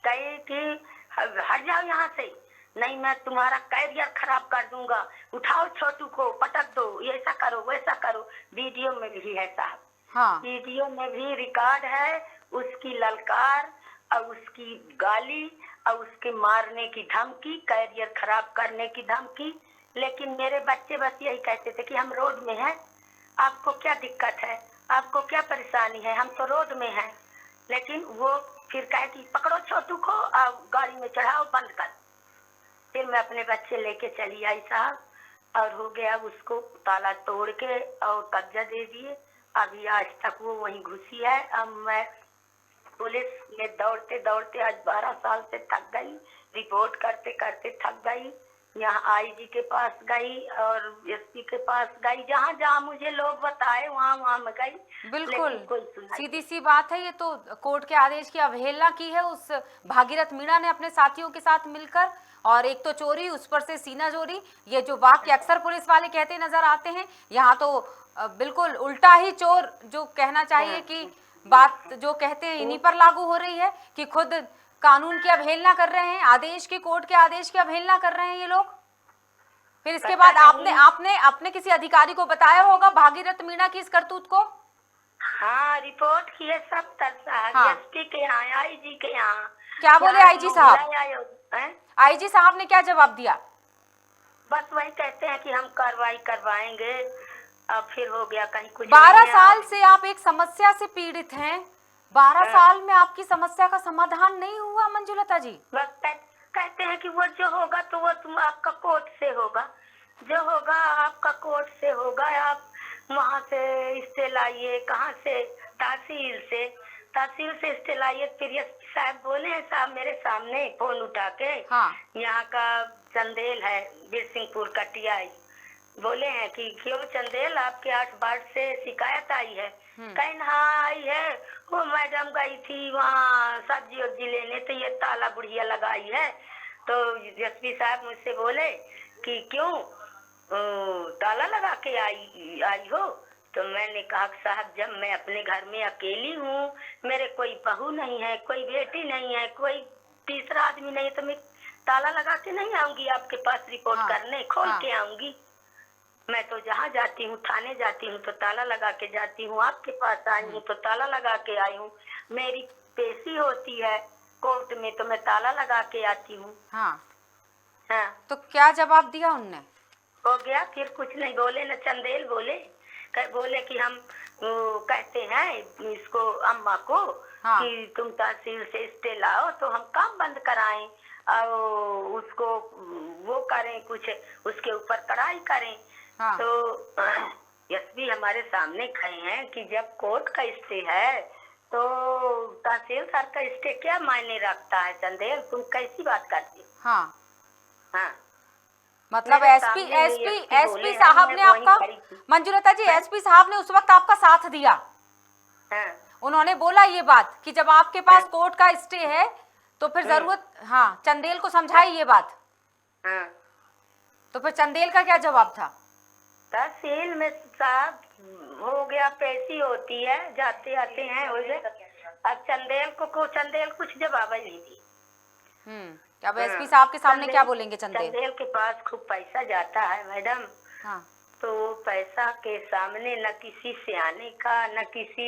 कहे कि हट जाओ यहाँ से, नहीं मैं तुम्हारा कैरियर खराब कर दूंगा, उठाओ छोटू को पटक दो, ऐसा करो वैसा करो। वीडियो में भी है साहब। हाँ। वीडियो में भी रिकॉर्ड है उसकी ललकार और उसकी गाली और उसके मारने की धमकी, कैरियर खराब करने की धमकी। लेकिन मेरे बच्चे बस यही कहते थे कि हम रोड में हैं, आपको क्या दिक्कत है, आपको क्या परेशानी है, हम तो रोड में हैं। लेकिन वो फिर कहे कि पकड़ो छोटू को और गाड़ी में चढ़ाओ, बंद कर। फिर मैं अपने बच्चे लेके चली आई साहब, और हो गया उसको ताला तोड़ के और कब्जा दे दिए। अभी आज तक वो वहीं घुसी है। अब मैं पुलिस में दौड़ते दौड़ते आज 12 साल से थक गई, रिपोर्ट करते करते थक गई। यहाँ आईजी के पास गई और एसपी के पास गई, जहाँ जहाँ मुझे लोग बताए वहाँ मैं गई।
बिल्कुल सीधी सी बात है, ये तो कोर्ट के आदेश की अवहेलना की है उस भागीरथ मीणा ने अपने साथियों के साथ मिलकर। और एक तो चोरी, उस पर से सीना चोरी, ये जो वाक्य अक्सर पुलिस वाले कहते नजर आते हैं, यहाँ तो बिल्कुल उल्टा ही चोर जो कहना चाहिए कि बात जो कहते हैं इन्हीं पर लागू हो रही है कि खुद कानून की अवहेलना कर रहे हैं, आदेश की, कोर्ट के आदेश की अवहेलना कर रहे हैं ये लोग। फिर इसके बाद आपने किसी अधिकारी को बताया होगा भागीरथ मीणा की इस करतूत को?
हाँ, रिपोर्ट की है सब तरह। एसपी के यहाँ, आईजी के यहाँ।
क्या बोले आईजी साहब? आईजी साहब ने क्या जवाब दिया?
बस वही कहते हैं कि हम कार्रवाई करवाएंगे। अब फिर हो गया कहीं कुछ।
12 साल से आप एक समस्या से पीड़ित हैं, 12 साल में आपकी समस्या का समाधान नहीं हुआ मंजुलता जी?
बस कहते हैं कि वो जो होगा तो वो तुम आपका कोर्ट से होगा, जो होगा आपका कोर्ट से होगा। आप
वहाँ से स्टे लाइए, कहाँ से, तहसील से स्टे लाइए। फिर एसपी साहब बोले हैं, साहब मेरे सामने फोन उठा के, यहाँ का चंदेल है बिरसिंहपुर का टीआई, बोले हैं कि क्यों चंदेल आपके 8 वार्ड से शिकायत आई है? कहीं हाँ आई है, वो मैडम गई थी वहाँ सब्जी वब्जी लेने, तो ये ताला बुढ़िया लगाई है। तो एसपी साहब मुझसे बोले कि क्यों ताला लगा के आई हो? तो मैंने कहा साहब जब मैं अपने घर में अकेली हूँ, मेरे कोई बहू नहीं है, कोई बेटी नहीं है, कोई तीसरा आदमी नहीं है, तो मैं ताला लगा के नहीं आऊंगी आपके पास रिपोर्ट करने, खोल के आऊंगी। मैं तो जहाँ जाती हूँ, थाने जाती हूँ तो ताला लगा के जाती हूँ, आपके पास आई हूँ तो ताला लगा के आई हूँ। मेरी पेशी होती है कोर्ट में तो मैं ताला लगा के आती हूँ। हाँ।
तो क्या जवाब दिया उनने?
हो गया, फिर कुछ नहीं बोले न चंदेल बोले कि हम कहते हैं इसको अम्मा को कि तुम तहसील से स्टे लाओ तो हम काम बंद कराएं और उसको वो करें, कुछ उसके ऊपर कड़ाई करें। तो एसपी हमारे सामने खड़े हैं कि जब कोर्ट का स्टे है तो तहसील सर का स्टे क्या मायने रखता है? चंदेल तुम कैसी बात करती हो? हाँ।
मतलब एसपी साहब ने आपका, मंजुलता जी, एसपी साहब ने उस वक्त आपका साथ दिया? उन्होंने बोला ये बात कि जब आपके पास कोर्ट का स्टे है तो फिर जरूरत, चंदेल को समझाई ये बात। तो फिर चंदेल का क्या जवाब था?
तहसील में साहब हो गया, पेशी होती है, जाते आते हैं हो गए। अब चंदेल कुछ जवाब नहीं दी।
अब एसपी साहब के सामने क्या बोलेंगे चंदेल?
चंदेल के पास खूब पैसा जाता है मैडम। तो पैसा के सामने न किसी सियाने का, न किसी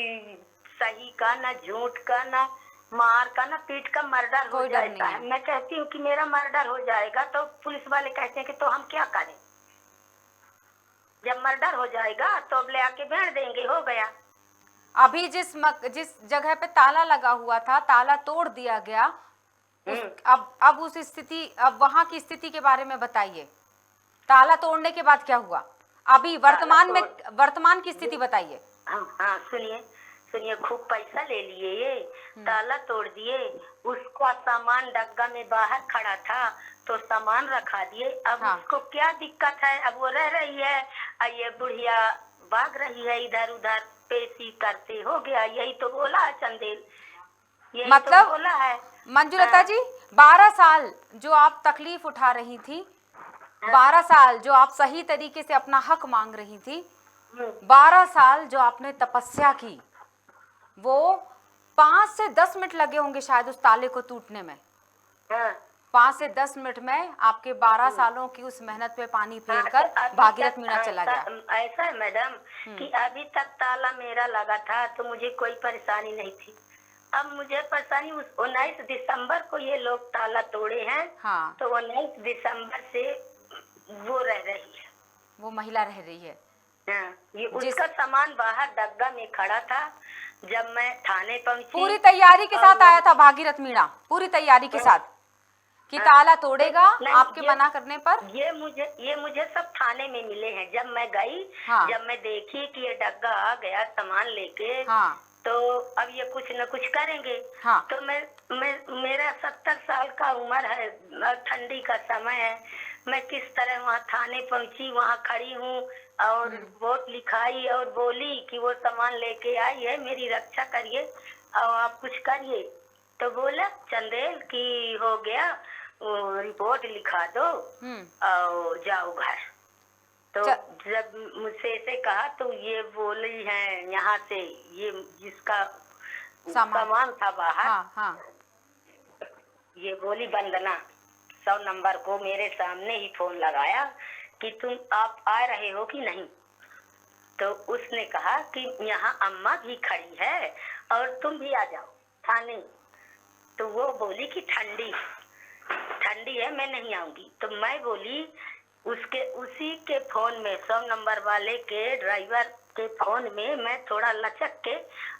सही का, न झूठ का, न मार का, न पीट का मर्डर हो जाता है। मैं कहती हूँ कि मेरा मर्डर हो जाएगा तो पुलिस वाले कहते हैं कि तो हम क्या करें? जब मर्डर हो जाएगा तो अब ले आके भेड़ देंगे, हो गया।
अभी जिस जगह पे ताला लगा हुआ था, ताला तोड़ दिया गया, अब उस स्थिति, अब वहाँ की स्थिति के बारे में बताइए। ताला तोड़ने के बाद क्या हुआ? अभी वर्तमान की स्थिति बताइए।
हाँ सुनिए, खूब पैसा ले लिए, ये ताला तोड़ दिए, उसका सामान डग्गा में बाहर खड़ा था तो सामान रखा दिए। अब उसको क्या दिक्कत है? अब वो रह रही है, ये बुढ़िया भाग रही है इधर उधर, पेशी करते, हो गया। यही तो बोला है चंदेल, यही मतलब तो बोला है।
मंजुलता जी, 12 साल जो आप तकलीफ उठा रही थी, 12 साल जो आप सही तरीके से अपना हक मांग रही थी, 12 साल जो आपने तपस्या की, वो 5 से 10 मिनट लगे होंगे शायद उस ताले को टूटने में। 5 से 10 मिनट में आपके 12 सालों की उस मेहनत पे पानी फेरकर भागीरथ मीणा चला गया।
ऐसा है मैडम कि अभी तक ताला मेरा लगा था तो मुझे कोई परेशानी नहीं थी। अब मुझे परेशानी 19 दिसंबर को ये लोग ताला तोड़े हैं। तो 19 दिसंबर से वो रह रही है,
वो महिला रह रही है।
ये उसका सामान बाहर डग्गा में खड़ा था। जब मैं थाने पहुंची,
पूरी तैयारी के साथ आया था भागीरथ मीणा, पूरी तैयारी के साथ कि ताला तोड़ेगा आपके मना करने पर।
ये मुझे सब थाने में मिले हैं। जब मैं गई, जब मैं देखी कि ये डग्गा आ गया सामान लेके, तो अब ये कुछ न कुछ करेंगे। तो मेरा 70 साल का उम्र है, ठंडी का समय है, मैं किस तरह वहाँ थाने पहुंची, वहाँ खड़ी हूँ और वोट लिखाई और बोली कि वो सामान लेके आई है, मेरी रक्षा करिए और आप कुछ करिए। तो बोला चंदेल कि हो गया, रिपोर्ट लिखा दो और जाओ घर। तो जब मुझसे ऐसे कहा तो ये बोली है यहाँ से, ये जिसका सामान था बाहर, ये बोली वंदना 100 नंबर को मेरे सामने ही फोन लगाया कि आप आ रहे हो कि नहीं। तो उसने कहा कि यहाँ अम्मा भी खड़ी है और तुम भी आ जाओ थाने। तो वो बोली कि ठंडी है, मैं नहीं आऊंगी। तो मैं बोली उसी के फोन में, 100 नंबर वाले के ड्राइवर के फोन में मैं थोड़ा लचक के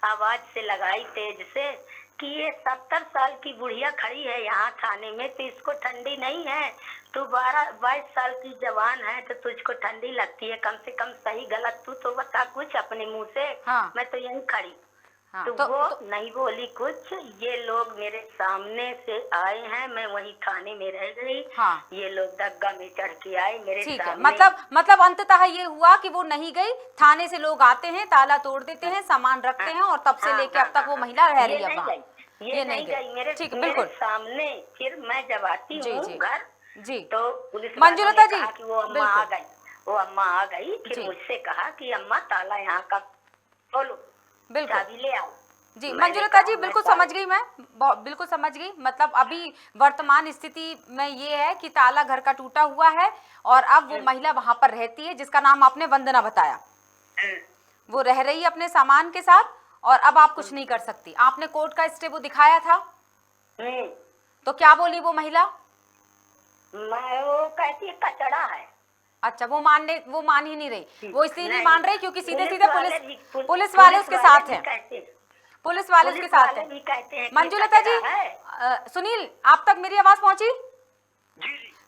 आवाज से लगाई तेज से कि ये 70 साल की बुढ़िया खड़ी है यहाँ थाने में, तो इसको ठंडी नहीं है तू 22 साल की जवान है तो तुझको ठंडी लगती है, कम से कम सही गलत तू तो बता कुछ अपने मुंह से।
हाँ।
मैं तो यहीं खड़ी।
हाँ,
तो वो नहीं बोली कुछ। ये लोग मेरे सामने से आए हैं, मैं वहीं थाने में रह गई।
हाँ।
ये लोग दग्गा में चढ़ के आए मेरे
ठीक है,
सामने।
मतलब अंततः ये हुआ कि वो नहीं गई, थाने से लोग आते हैं, ताला तोड़ देते हैं, सामान रखते हैं और तब से लेके अब तक वो महिला रह रही है वहाँ।
ये नहीं गई मेरे सामने। फिर मैं जब आती हूँ घर
जी,
तो पुलिस
मंजुलता जी,
कि वो अम्मा आ गई। वो अम्मा आ गई, फिर मुझसे कहा कि अम्मा ताला यहाँ का खोलो, चाबी ले आओ।
जी मंजुलता जी, बिल्कुल समझ गई मैं, बिल्कुल समझ गई। मतलब अभी वर्तमान स्थिति में ये है कि ताला घर का टूटा हुआ है और अब वो महिला वहां पर रहती है जिसका नाम आपने वंदना बताया। वो रह रही है अपने सामान के साथ और अब आप कुछ नहीं कर सकती। आपने कोर्ट का स्टे वो दिखाया था, तो क्या बोली वो महिला?
वो कहती है कचड़ा है।
अच्छा, वो मान ही नहीं रही। वो इसलिए नहीं मान रही क्योंकि सीधे सीधे पुलिस वाले उसके साथ हैं, पुलिस वाले उसके साथ हैं। मंजुलता जी, सुनील, आप तक मेरी आवाज पहुंची?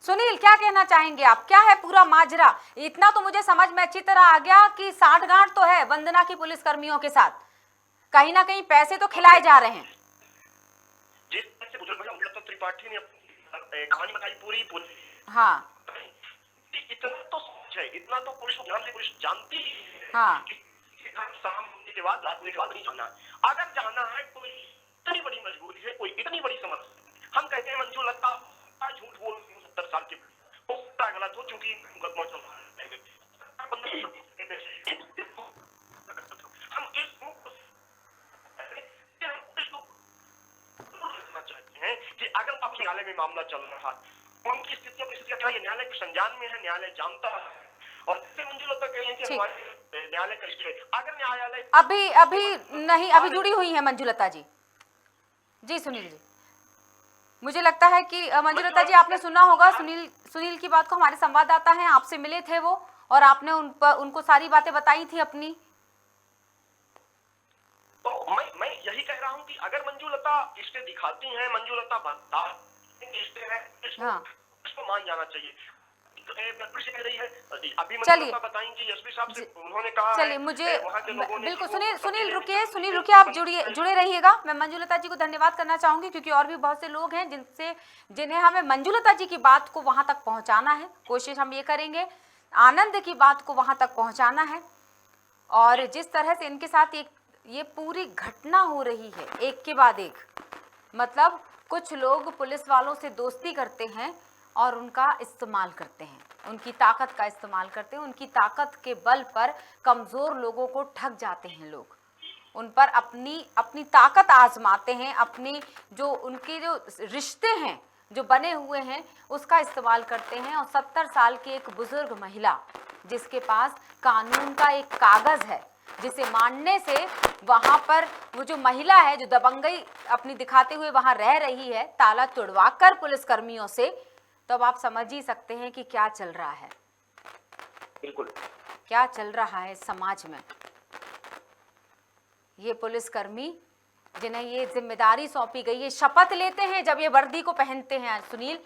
सुनील, क्या कहना चाहेंगे आप? क्या है पूरा माजरा? इतना तो मुझे समझ में अच्छी तरह आ गया कि साठगांठ तो है वंदना की पुलिस कर्मियों के साथ, कहीं ना कहीं पैसे तो खिलाए जा रहे हैं।
जिस तरह से बुजुर्ग अमृता त्रिपाठी ने कहानी बताई पूरी।
हाँ,
इतना तो सच है, इतना तो पुलिस पुलिस जानती है।
हाँ,
शाम के बाद रात के बाद नहीं जाना। अगर जाना है कोई इतनी बड़ी मजबूरी है, कोई इतनी बड़ी समस्या, हम कहते हैं मंजुलता झूठ बोल 70 साल के गलत हो चुकी मुकदमा चल रहा है। हम चाहते हैं कि अगर आपके न्यायालय में मामला चल रहा है, उनकी स्थिति क्या है, न्यायालय के संज्ञान में है, न्यायालय जानता है। और मंजुलता कह रही है कि हमारे न्यायालय का स्टे, अगर न्यायालय
अभी नहीं, अभी जुड़ी हुई है मंजुलता जी। जी सुनील जी, मुझे लगता है कि मंजुलता जी आपने सुना होगा सुनील की बात को। हमारे संवाददाता हैं, आपसे मिले थे वो और आपने उनको सारी बातें बताई थी अपनी।
तो मैं यही कह रहा हूँ कि अगर मंजुलता स्टे दिखाती हैं, मंजुलता बनता स्टे है, इसको मान जाना चाहिए। कह रही है अभी मंजुलता बताएंगी एसपी साहब से, उन्होंने कहा।
चलिए, मुझे बिल्कुल सुनील रुकिए, आप जुड़े रहिएगा। मैं मंजुलता जी को धन्यवाद करना चाहूंगी क्योंकि और भी बहुत से लोग हैं जिन्हें हमें मंजुलता जी की बात को वहां तक पहुंचाना है। कोशिश हम ये करेंगे आनंद की बात को वहां तक पहुंचाना है। और जिस तरह से इनके साथ ये पूरी घटना हो रही है एक के बाद एक, मतलब कुछ लोग पुलिस वालों से दोस्ती करते हैं और उनका इस्तेमाल करते हैं, उनकी ताकत का इस्तेमाल करते हैं, उनकी ताकत के बल पर कमज़ोर लोगों को ठग जाते हैं लोग, उन पर अपनी ताकत आजमाते हैं, अपनी जो उनके जो रिश्ते हैं जो बने हुए हैं उसका इस्तेमाल करते हैं। और 70 साल की एक बुजुर्ग महिला जिसके पास कानून का एक कागज़ है, जिसे मानने से वहाँ पर वो जो महिला है जो दबंगई अपनी दिखाते हुए वहाँ रह रही है ताला तुड़वा कर पुलिस कर्मियों से, तो अब आप समझ ही सकते हैं कि क्या चल रहा है,
बिल्कुल
क्या चल रहा है समाज में। ये पुलिसकर्मी जिन्हें ये जिम्मेदारी सौंपी गई है शपथ लेते हैं जब ये वर्दी को पहनते हैं। सुनील,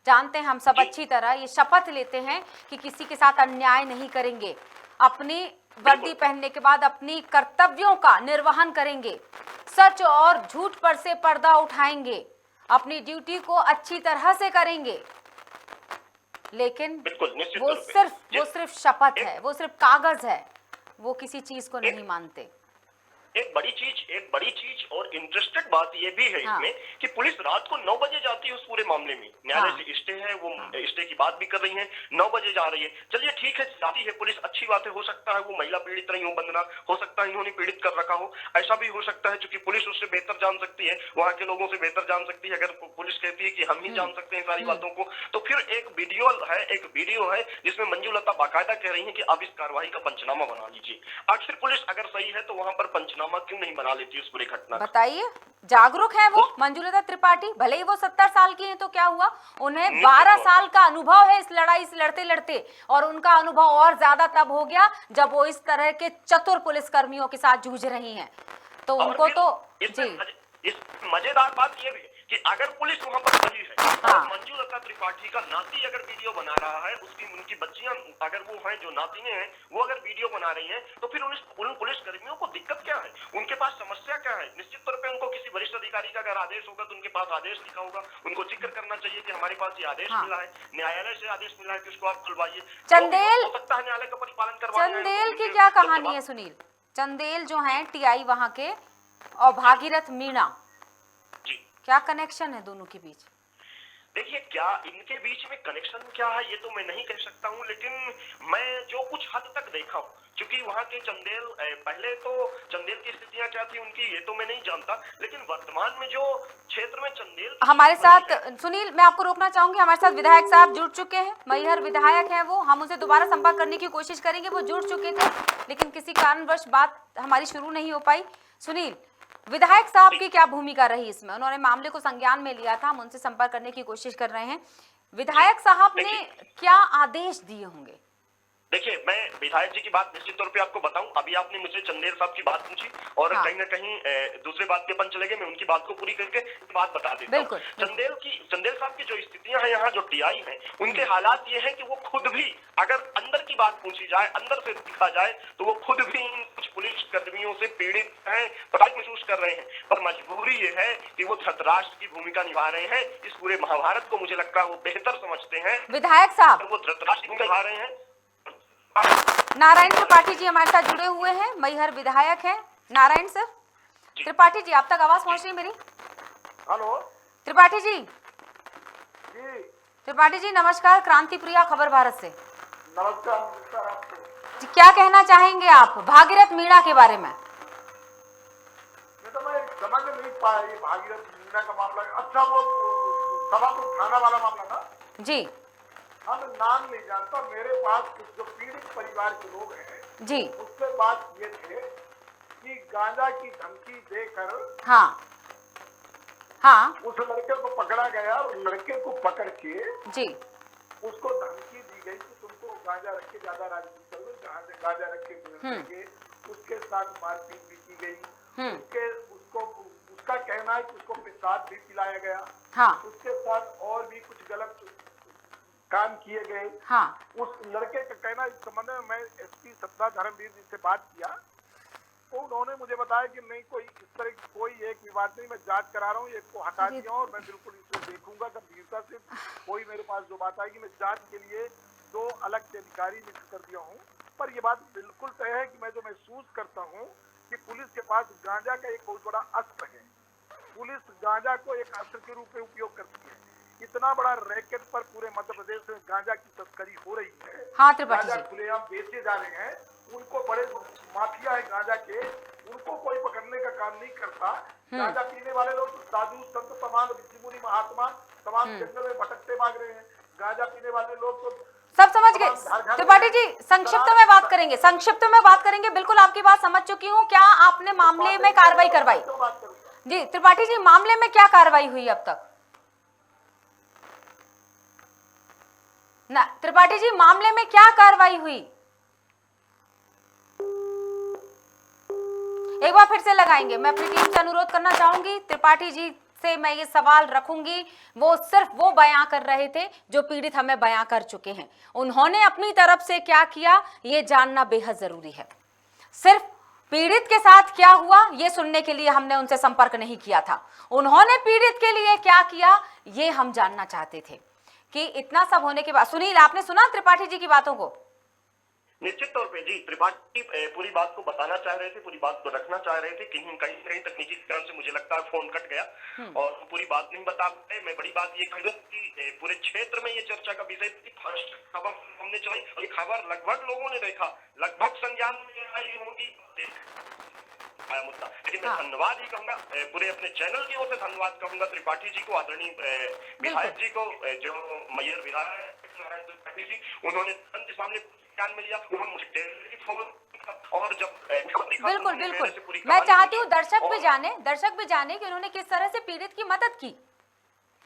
जानते हैं हम सब अच्छी तरह, ये शपथ लेते हैं कि किसी के साथ अन्याय नहीं करेंगे, अपनी वर्दी पहनने के बाद अपनी कर्तव्यों का निर्वहन करेंगे, सच और झूठ पर से पर्दा उठाएंगे, अपनी ड्यूटी को अच्छी तरह से करेंगे। लेकिन वो सिर्फ शपथ है, वो सिर्फ कागज है, वो किसी चीज को नहीं मानते।
एक बड़ी चीज और इंटरेस्टेड बात ये भी है इसमें कि पुलिस रात को 9 बजे जाती है उस पूरे मामले में। न्यायालय से स्टे है, वो स्टे की बात भी कर रही है, 9 बजे जा रही है। चलिए ठीक है, जाती है पुलिस, अच्छी बात है। हो सकता है वो महिला पीड़ित नहीं हो, वंदना, हो सकता है इन्होंने पीड़ित कर रखा हो, ऐसा भी हो सकता है क्योंकि पुलिस उससे बेहतर जान सकती है, वहाँ के लोगों से बेहतर जान सकती है। अगर पुलिस कहती है कि हम ही जान सकते हैं सारी बातों को, तो फिर एक वीडियो है जिसमें मंजुलता बाकायदा कह रही है कि आप इस कार्रवाई का पंचनामा बना लीजिए। आखिर पुलिस अगर सही है तो वहाँ पर पंचनामा क्यों नहीं बना लेती उस पूरी घटना?
बताइए, जागरूक है वो मंजुलता त्रिपाठी, भले ही वो 70 साल की हैं तो क्या हुआ, उन्हें 12 साल का अनुभव है इस लड़ाई से लड़ते लड़ते, और उनका अनुभव और ज्यादा तब हो गया जब वो इस तरह के चतुर पुलिसकर्मियों के साथ जूझ रही हैं। तो उनको तो
इस मजेदार बात ये भी कि अगर पुलिस वहां पर खड़ी है और मंजू लता त्रिपाठी का नाती अगर वीडियो बना रहा है, उसकी उनकी बच्चियां अगर वो हैं जो नातिने हैं वो अगर वीडियो बना रही हैं, तो फिर उन पुलिस कर्मियों को दिक्कत क्या है, उनके पास समस्या क्या है? निश्चित तौर पे उनको किसी वरिष्ठ अधिकारी का अगर आदेश होगा तो उनके पास आदेश लिखा होगा, उनको जिक्र करना चाहिए कि हमारे पास ये आदेश मिला है, न्यायालय से आदेश मिला है कि उसको आप खुलवाइए।
चंदेल,
हो सकता है न्यायालय का परिपालन करवाना है।
चंदेल की क्या कहानी है सुनील? चंदेल जो हैं टीआई वहां के और भागीरथ मीणा, क्या कनेक्शन है दोनों के बीच?
देखिए, क्या इनके बीच में कनेक्शन क्या है ये तो मैं नहीं कह सकता हूँ, लेकिन मैं जो कुछ हद तक देखा हूँ, क्योंकि वहाँ के चंदेल, पहले तो चंदेल की स्थितियाँ क्या थी उनकी ये तो मैं नहीं जानता, लेकिन वर्तमान में जो क्षेत्र में चंदेल
हमारे साथ, सुनील मैं आपको रोकना चाहूंगी, हमारे साथ विधायक साहब जुड़ चुके हैं, मैहर विधायक हैं वो, हम उनसे दोबारा संपर्क करने की कोशिश करेंगे। वो जुड़ चुके थे लेकिन किसी कारणवश बात हमारी शुरू नहीं हो पाई। सुनील, विधायक साहब की क्या भूमिका रही इसमें? उन्होंने मामले को संज्ञान में लिया था, हम उनसे संपर्क करने की कोशिश कर रहे हैं। विधायक साहब ने क्या आदेश दिए होंगे?
देखिए, मैं विधायक जी की बात निश्चित तौर पे आपको बताऊं, अभी आपने मुझसे चंदेल साहब की बात पूछी और कहीं ना कहीं दूसरे बात के अपन चले गए, मैं उनकी बात को पूरी करके बात बता देता हूं। चंदेल साहब की जो स्थितियां हैं यहाँ जो टीआई हैं, उनके हालात ये हैं कि वो खुद भी अगर अंदर की बात पूछी जाए, अंदर से दिखा जाए तो वो खुद भी कुछ पुलिस कर्मियों से पीड़ित हैं, पराई महसूस कर रहे हैं, पर मजबूरी ये है कि वो धृतराष्ट्र की भूमिका निभा रहे हैं। इस पूरे महाभारत को मुझे लगता है वो बेहतर समझते हैं।
विधायक साहब,
वो धृतराष्ट्र की भूमिका निभा रहे हैं।
नारायण त्रिपाठी जी हमारे साथ जुड़े हुए हैं, मैहर विधायक हैं। नारायण सर, त्रिपाठी जी आप तक आवाज पहुंच रही मेरी?
हेलो
त्रिपाठी जी।
जी
त्रिपाठी जी नमस्कार, क्रांति प्रिया खबर भारत से।
नमस्कार आपको।
जी, क्या कहना चाहेंगे आप भागीरथ मीणा के बारे में?
ये तो मैं समझ नहीं पाया, ये भागीरथ मीणा का मामला। अच्छा, वो सभापुर थाना वाला मामला ना?
जी,
हम नाम नहीं जानता, मेरे पास कुछ जो पीड़ित परिवार के लोग हैं
जी,
उससे बात किए थे कि गांजा की धमकी देकर
हाँ
उस लड़के को पकड़ा गया, उस लड़के को पकड़ के
जी,
उसको धमकी दी गई कि तुमको गांजा रख के ज्यादा राजनीति कर लो, जहाँ से गांजा रख के उसके साथ मारपीट भी की गई। उसका कहना है कि उसको पेशाब भी पिलाया गया, उसके साथ और भी कुछ गलत काम किए गए। उस लड़के का कहना, इस संबंध में मैं एसपी सत्ता धर्मवीर जी से बात किया तो उन्होंने मुझे बताया कि नहीं, कोई इस तरह की कोई एक विवाद नहीं, मैं जांच करा रहा हूँ, इसको हटा दिया और मैं बिल्कुल इसको देखूंगा गंभीरता से। कोई मेरे पास जो बात आएगी, मैं जांच के लिए 2 अलग से अधिकारी नियुक्त कर दिया हूँ। पर ये बात बिल्कुल तय है कि मैं जो महसूस करता हूँ कि पुलिस के पास गांजा का एक बहुत बड़ा अस्त्र है। पुलिस गांजा को एक अस्त्र के रूप में उपयोग करती है। इतना बड़ा रैकेट पर पूरे मध्य प्रदेश में गांजा की तस्करी हो रही है। गांजा खुलेआम बेचे जा रहे हैं, उनको बड़े माफिया है गांजा के, उनको कोई पकड़ने का काम नहीं करता। गांजा पीने वाले लोग साधु संत तमाम ऋषि मुनि महात्मा तमाम जंगल में भटकते भाग रहे हैं। गांजा पीने वाले लोग तो
सब समझ गए। त्रिपाठी जी संक्षिप्त में बात करेंगे, संक्षिप्त में बात करेंगे। बिल्कुल आपकी बात समझ चुकी हूँ। क्या आपने मामले में कार्रवाई करवाई? जी त्रिपाठी जी, मामले में क्या कार्रवाई हुई अब तक? ना त्रिपाठी जी, मामले में क्या कार्रवाई हुई? एक बार फिर से लगाएंगे। मैं अपनी टीम से अनुरोध करना चाहूंगी, त्रिपाठी जी से मैं ये सवाल रखूंगी। वो सिर्फ वो बयां कर रहे थे जो पीड़ित हमें बयां कर चुके हैं। उन्होंने अपनी तरफ से क्या किया ये जानना बेहद जरूरी है। सिर्फ पीड़ित के साथ क्या हुआ ये सुनने के लिए हमने उनसे संपर्क नहीं किया था। उन्होंने पीड़ित के लिए क्या किया ये हम जानना चाहते थे। कि इतना सब होने के बाद, सुनील आपने सुना त्रिपाठी जी की बातों को?
निश्चित तौर पे जी, त्रिपाठी पूरी बात को बताना चाह रहे थे, पूरी बात को रखना चाह रहे थे। कहीं तकनीकी कारण से मुझे लगता है फोन कट गया और पूरी बात नहीं बता पाए। मैं बड़ी बात ये कहूँ कि पूरे क्षेत्र में ये चर्चा का विषय थी। फर्स्ट खबर हमने चलाई, ये खबर लगभग लोगों ने देखा, लगभग संज्ञान में आई होगी मुद्दा। लेकिन मैं धन्यवाद ही कहूंगा, पूरे अपने चैनल की ओर से धन्यवाद कहूंगा त्रिपाठी जी को, आदरणीय विधायक जी को, जो मैहर विधायक उन्होंने इस मामले को ध्यान में लिया। उन्होंने मुझे और जब
बिल्कुल बिल्कुल मैं चाहती हूँ दर्शक भी जाने कि उन्होंने किस तरह से पीड़ित की मदद की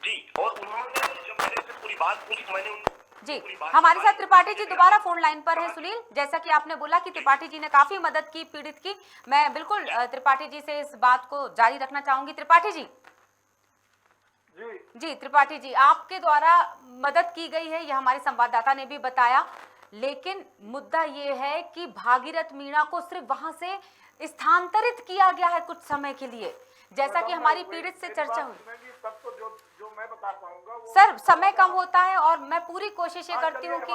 जी। और उन्होंने जब मेरे से पूरी बात पूछी, मैंने
जी, हमारे साथ त्रिपाठी जी दोबारा फोन लाइन पर है। सुनील, जैसा कि आपने बोला कि त्रिपाठी जी ने काफी मदद की पीड़ित की, मैं बिल्कुल त्रिपाठी जी से इस बात को जारी रखना चाहूंगी। त्रिपाठी जी, जी त्रिपाठी जी, आपके द्वारा मदद की गई है, यह हमारे संवाददाता ने भी बताया, लेकिन मुद्दा ये है कि भागीरथ मीणा को सिर्फ वहां से स्थानांतरित किया गया है कुछ समय के लिए, जैसा कि हमारी पीड़ित से चर्चा हुई।
सबको जो मैं बता पाऊंगा वो
सर समय कम होता है और मैं पूरी कोशिश ये करती हूँ कि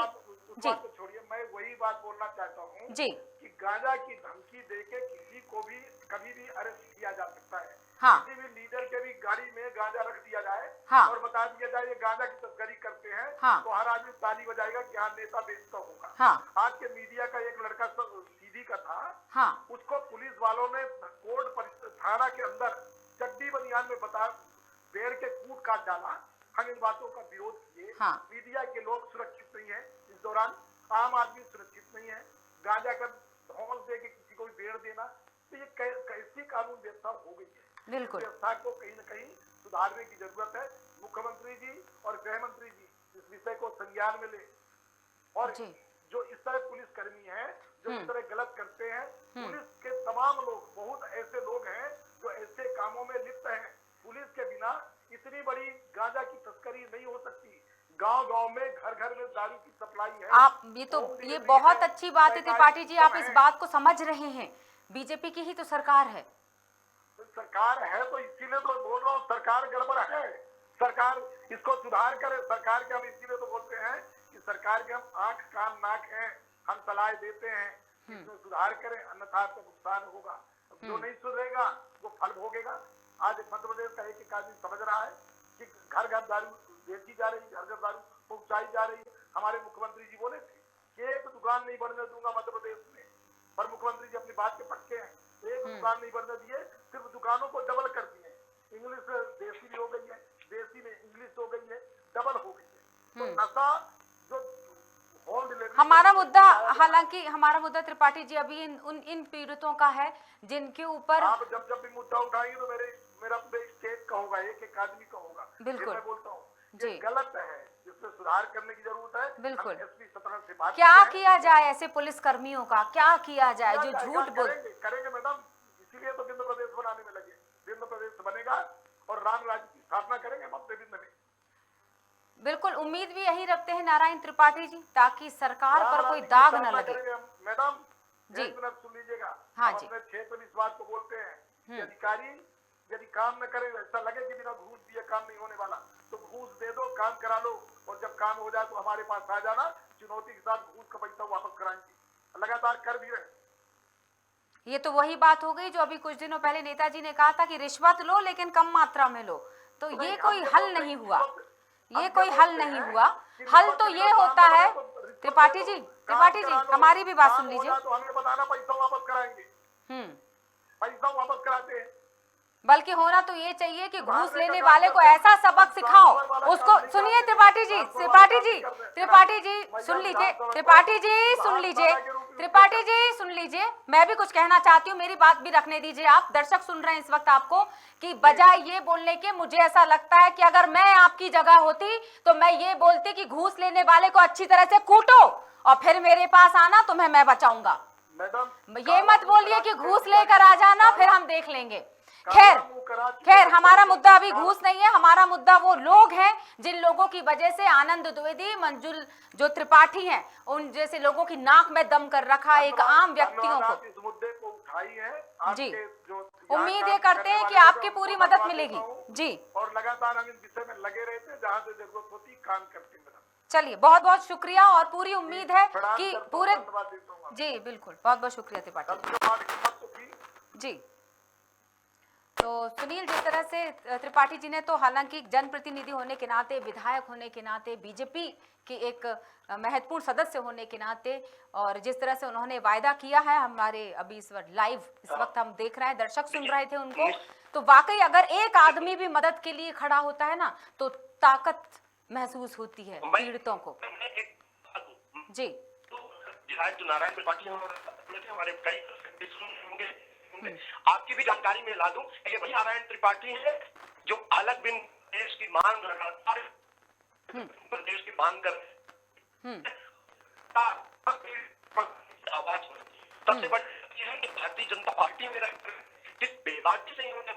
जी
छोड़िए, मैं वही बात बोलना चाहता हूँ
जी
कि गांजा की धमकी देके किसी को भी कभी भी अरेस्ट किया जा सकता है।
हाँ।
किसी भी लीडर के भी गाड़ी में गांजा रख दिया जाए
हाँ।
और बता दिया जाए ये गांजा की तस्करी करते हैं,
हाँ।
तो हर आदमी ताली बजाएगा कि हाँ नेता बेचता होगा।
हाँ।
आज के मीडिया का एक लड़का सीधी का था,
हाँ।
उसको पुलिस वालों ने कोर्ट थाना के अंदर चड्डी बनियान में पेड़ के कूट काट डाला। हम इन बातों का विरोध किए।
हाँ।
मीडिया के लोग सुरक्षित नहीं है, इस दौरान आम आदमी सुरक्षित नहीं है। गांजा का धौंस दे के किसी को भी बेड़ देना, तो ये कैसी कानून व्यवस्था हो गई है।
बिल्कुल।
व्यवस्था को कहीं न कहीं सुधारने की जरूरत है। मुख्यमंत्री जी और गृह मंत्री जी इस विषय को संज्ञान में ले, और जो इस तरह पुलिस कर्मी है जो इस तरह गलत करते हैं, पुलिस के तमाम लोग, बहुत ऐसे लोग हैं जो ऐसे कामों में लिप्त हैं। पुलिस के बिना इतनी बड़ी गांजा की तस्करी नहीं हो सकती। गांव-गांव में, घर-घर में दारू की सप्लाई है।
आप ये बहुत अच्छी बात है त्रिपाठी जी, आप इस बात को समझ रहे हैं। बीजेपी की ही तो सरकार है।
सरकार है तो इसीलिए तो बोल रहा हूँ, सरकार गड़बड़ है। सरकार इसको सुधार करे। सरकार के हम इसीलिए तो बोलते हैं कि सरकार के हम आंख कान नाक हैं, हम सलाह देते हैं इसमें सुधार करें, अन्यथा तो नुकसान होगा। जो नहीं सुधरेगा वो फल भोगेगा। आज मध्य प्रदेश का एक आदमी समझ रहा है कि घर घर दारू बेची जा रही है, घर घर दारू पहुंचाई जा रही है। हमारे मुख्यमंत्री जी बोले थे कि एक दुकान नहीं बनने दूंगा मध्य प्रदेश में, पर मुख्यमंत्री जी अपनी बात के पक्के हैं। एक दुकान नहीं बनने दिए, सिर्फ दुकानों को डबल कर दिए। इंग्लिश देसी भी हो गई है, देसी में इंग्लिश हो गई है, डबल हो गई है। तो नशा जो
हमारा मुद्दा, हालांकि हमारा मुद्दा त्रिपाठी जी अभी इन पीड़ितों का है जिनके ऊपर
आप जब भी मुद्दा उठाएंगे तो मेरा स्टेट का होगा, एक आदमी का होगा।
बिल्कुल।
मैं बोलता हूँ ये गलत है, जिसमें सुधार करने की जरूरत है।
बिल्कुल।
एसपी सतना से बात
क्या किया जाए ऐसे पुलिस कर्मियों का, क्या किया जाए जो झूठ बोल
करेंगे मैडम, इसीलिए तो विंध्य प्रदेश बनाने में लगे। विंध्य प्रदेश बनेगा और राम राज्य की स्थापना करेंगे मध्य विंध्य में।
बिल्कुल, उम्मीद भी यही रखते हैं नारायण त्रिपाठी जी, ताकि सरकार पर कोई दाग न लगे।
मैडम
जी
सुन लीजिएगा।
हाँ जी।
अपने क्षेत्र में इस बात को बोलते हैं कि अधिकारी यदि काम न करे, ऐसा लगे कि बिना घूस दिए काम नहीं होने वाला, तो घूस दे दो, काम करा लो, और जब काम हो जाए तो हमारे पास आ जाना, चुनौती के साथ घूस का पैसा वापस कराएंगे। लगातार कर भी रहे।
ये तो वही बात हो गई जो अभी कुछ दिनों पहले नेताजी ने कहा था कि रिश्वत लो लेकिन कम मात्रा में लो। तो ये कोई हल नहीं हुआ, ये कोई हल नहीं हुआ। हल तो ये होता है त्रिपाठी जी, हमारी भी बात सुन लीजिए।
तो हमें बताना, पैसा वापस कराएंगे। पैसा वापस कराते हैं।
बल्कि होना तो ये चाहिए कि घूस लेने वाले को ऐसा सबक सिखाओ उसको। सुनिए त्रिपाठी जी, सुन लीजिए, त्रिपाठी जी सुन लीजिए, मैं भी कुछ कहना चाहती हूँ, मेरी बात भी रखने दीजिए। आप दर्शक सुन रहे हैं इस वक्त आपको, कि बजाय ये बोलने के मुझे ऐसा लगता है कि अगर मैं आपकी जगह होती तो मैं ये बोलती कि घूस लेने वाले को अच्छी तरह से कूटो और फिर मेरे पास आना, तुम्हें मैं बचाऊंगा। ये मत बोलिए कि घूस लेकर आ जाना फिर हम देख लेंगे। खैर हमारा मुद्दा अभी घूस नहीं है, हमारा मुद्दा वो लोग हैं जिन लोगों की वजह से आनंद द्विवेदी, मंजुल जो त्रिपाठी हैं, उन जैसे लोगों की नाक में दम कर रखा है एक आम व्यक्तियों को।
इस मुद्दे को उठाई है
जी, उम्मीद ये करते हैं कि आपकी पूरी मदद मिलेगी। जी,
और लगातार हम इस विषय में लगे रहते हैं, जहाँ से जरूरत होती काम करते हैं।
चलिए, बहुत बहुत शुक्रिया और पूरी उम्मीद है कि पूरे जी बिल्कुल, बहुत बहुत शुक्रिया त्रिपाठी जी। तो सुनील, जिस तरह से त्रिपाठी जी ने तो हालांकि जनप्रतिनिधि होने के नाते, विधायक होने के नाते, बीजेपी के एक महत्वपूर्ण सदस्य होने के नाते, और जिस तरह से उन्होंने वायदा किया है, हमारे अभी इस वक्त लाइव इस वक्त हम देख रहे हैं, दर्शक सुन रहे थे उनको, तो वाकई अगर एक आदमी भी मदद के लिए खड़ा होता है ना तो ताकत महसूस होती है पीड़ितों को। जी,
नारायण त्रिपाठी हमारे कई होंगे, आपकी भी जानकारी में ला दूं, ये वही नारायण त्रिपाठी है जो अलग बिन देश की मांग लगातार देश की मांग कर आवाज सबसे बड़ी है कि भारतीय जनता पार्टी में जिस बेबाकी से इन्होंने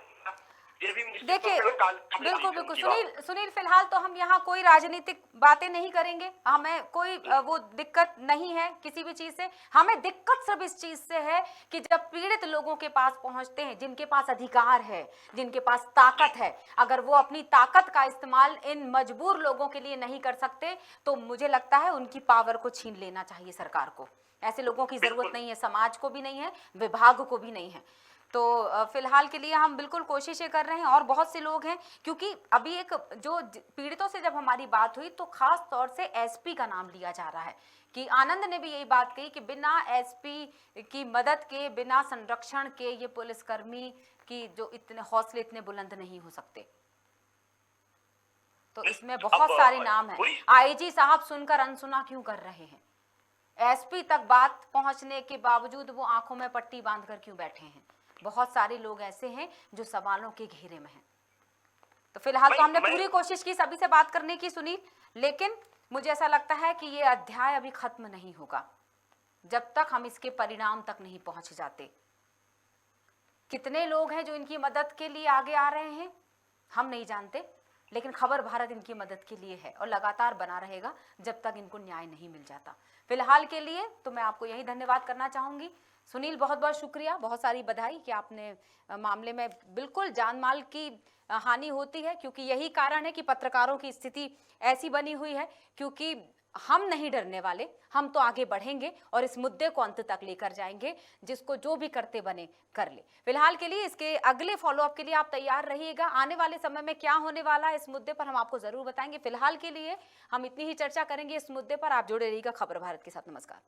ये भी निश्चित
देखिए
तौर पे काबिल
बिल्कुल
तारीफ है
बिल्कुल
उनकी
सुनील, फिलहाल तो हम यहाँ कोई राजनीतिक बातें नहीं करेंगे, हमें कोई वो दिक्कत नहीं है किसी भी चीज से। हमें दिक्कत सिर्फ इस चीज से है कि जब पीड़ित लोगों के पास पहुंचते हैं, जिनके पास अधिकार है, जिनके पास ताकत है, अगर वो अपनी ताकत का इस्तेमाल इन मजबूर लोगों के लिए नहीं कर सकते तो मुझे लगता है उनकी पावर को छीन लेना चाहिए सरकार को। ऐसे लोगों की जरूरत नहीं है, समाज को भी नहीं है, विभाग को भी नहीं है। तो फिलहाल के लिए हम बिल्कुल कोशिशें कर रहे हैं और बहुत से लोग हैं, क्योंकि अभी एक जो पीड़ितों से जब हमारी बात हुई तो खास तौर से एसपी का नाम लिया जा रहा है कि आनंद ने भी यही बात कही कि बिना एसपी की मदद के, बिना संरक्षण के ये पुलिसकर्मी की जो इतने हौसले इतने बुलंद नहीं हो सकते। तो इसमें बहुत सारे नाम हैं। आईजी साहब सुनकर अनसुना क्यों कर रहे हैं? एसपी तक बात पहुंचने के बावजूद वो आंखों में पट्टी बांधकर क्यों बैठे हैं? बहुत सारे लोग ऐसे हैं जो सवालों के घेरे में हैं। तो फिलहाल तो हमने पूरी कोशिश की सभी से बात करने की सुनील, लेकिन मुझे ऐसा लगता है कि ये अध्याय अभी खत्म नहीं होगा जब तक हम इसके परिणाम तक नहीं पहुंच जाते। कितने लोग हैं जो इनकी मदद के लिए आगे आ रहे हैं हम नहीं जानते, लेकिन खबर भारत इनकी मदद के लिए है और लगातार बना रहेगा जब तक इनको न्याय नहीं मिल जाता। फिलहाल के लिए तो मैं आपको यही धन्यवाद करना चाहूंगी। सुनील बहुत बहुत शुक्रिया, बहुत सारी बधाई कि आपने मामले में बिल्कुल जान माल की हानि होती है, क्योंकि यही कारण है कि पत्रकारों की स्थिति ऐसी बनी हुई है, क्योंकि हम नहीं डरने वाले, हम तो आगे बढ़ेंगे और इस मुद्दे को अंत तक लेकर जाएंगे, जिसको जो भी करते बने कर ले। फिलहाल के लिए इसके अगले फॉलोअप के लिए आप तैयार रहिएगा। आने वाले समय में क्या होने वाला है इस मुद्दे पर हम आपको जरूर बताएंगे। फिलहाल के लिए हम इतनी ही चर्चा करेंगे इस मुद्दे पर। आप जुड़े रहिएगा खबर भारत के साथ। नमस्कार।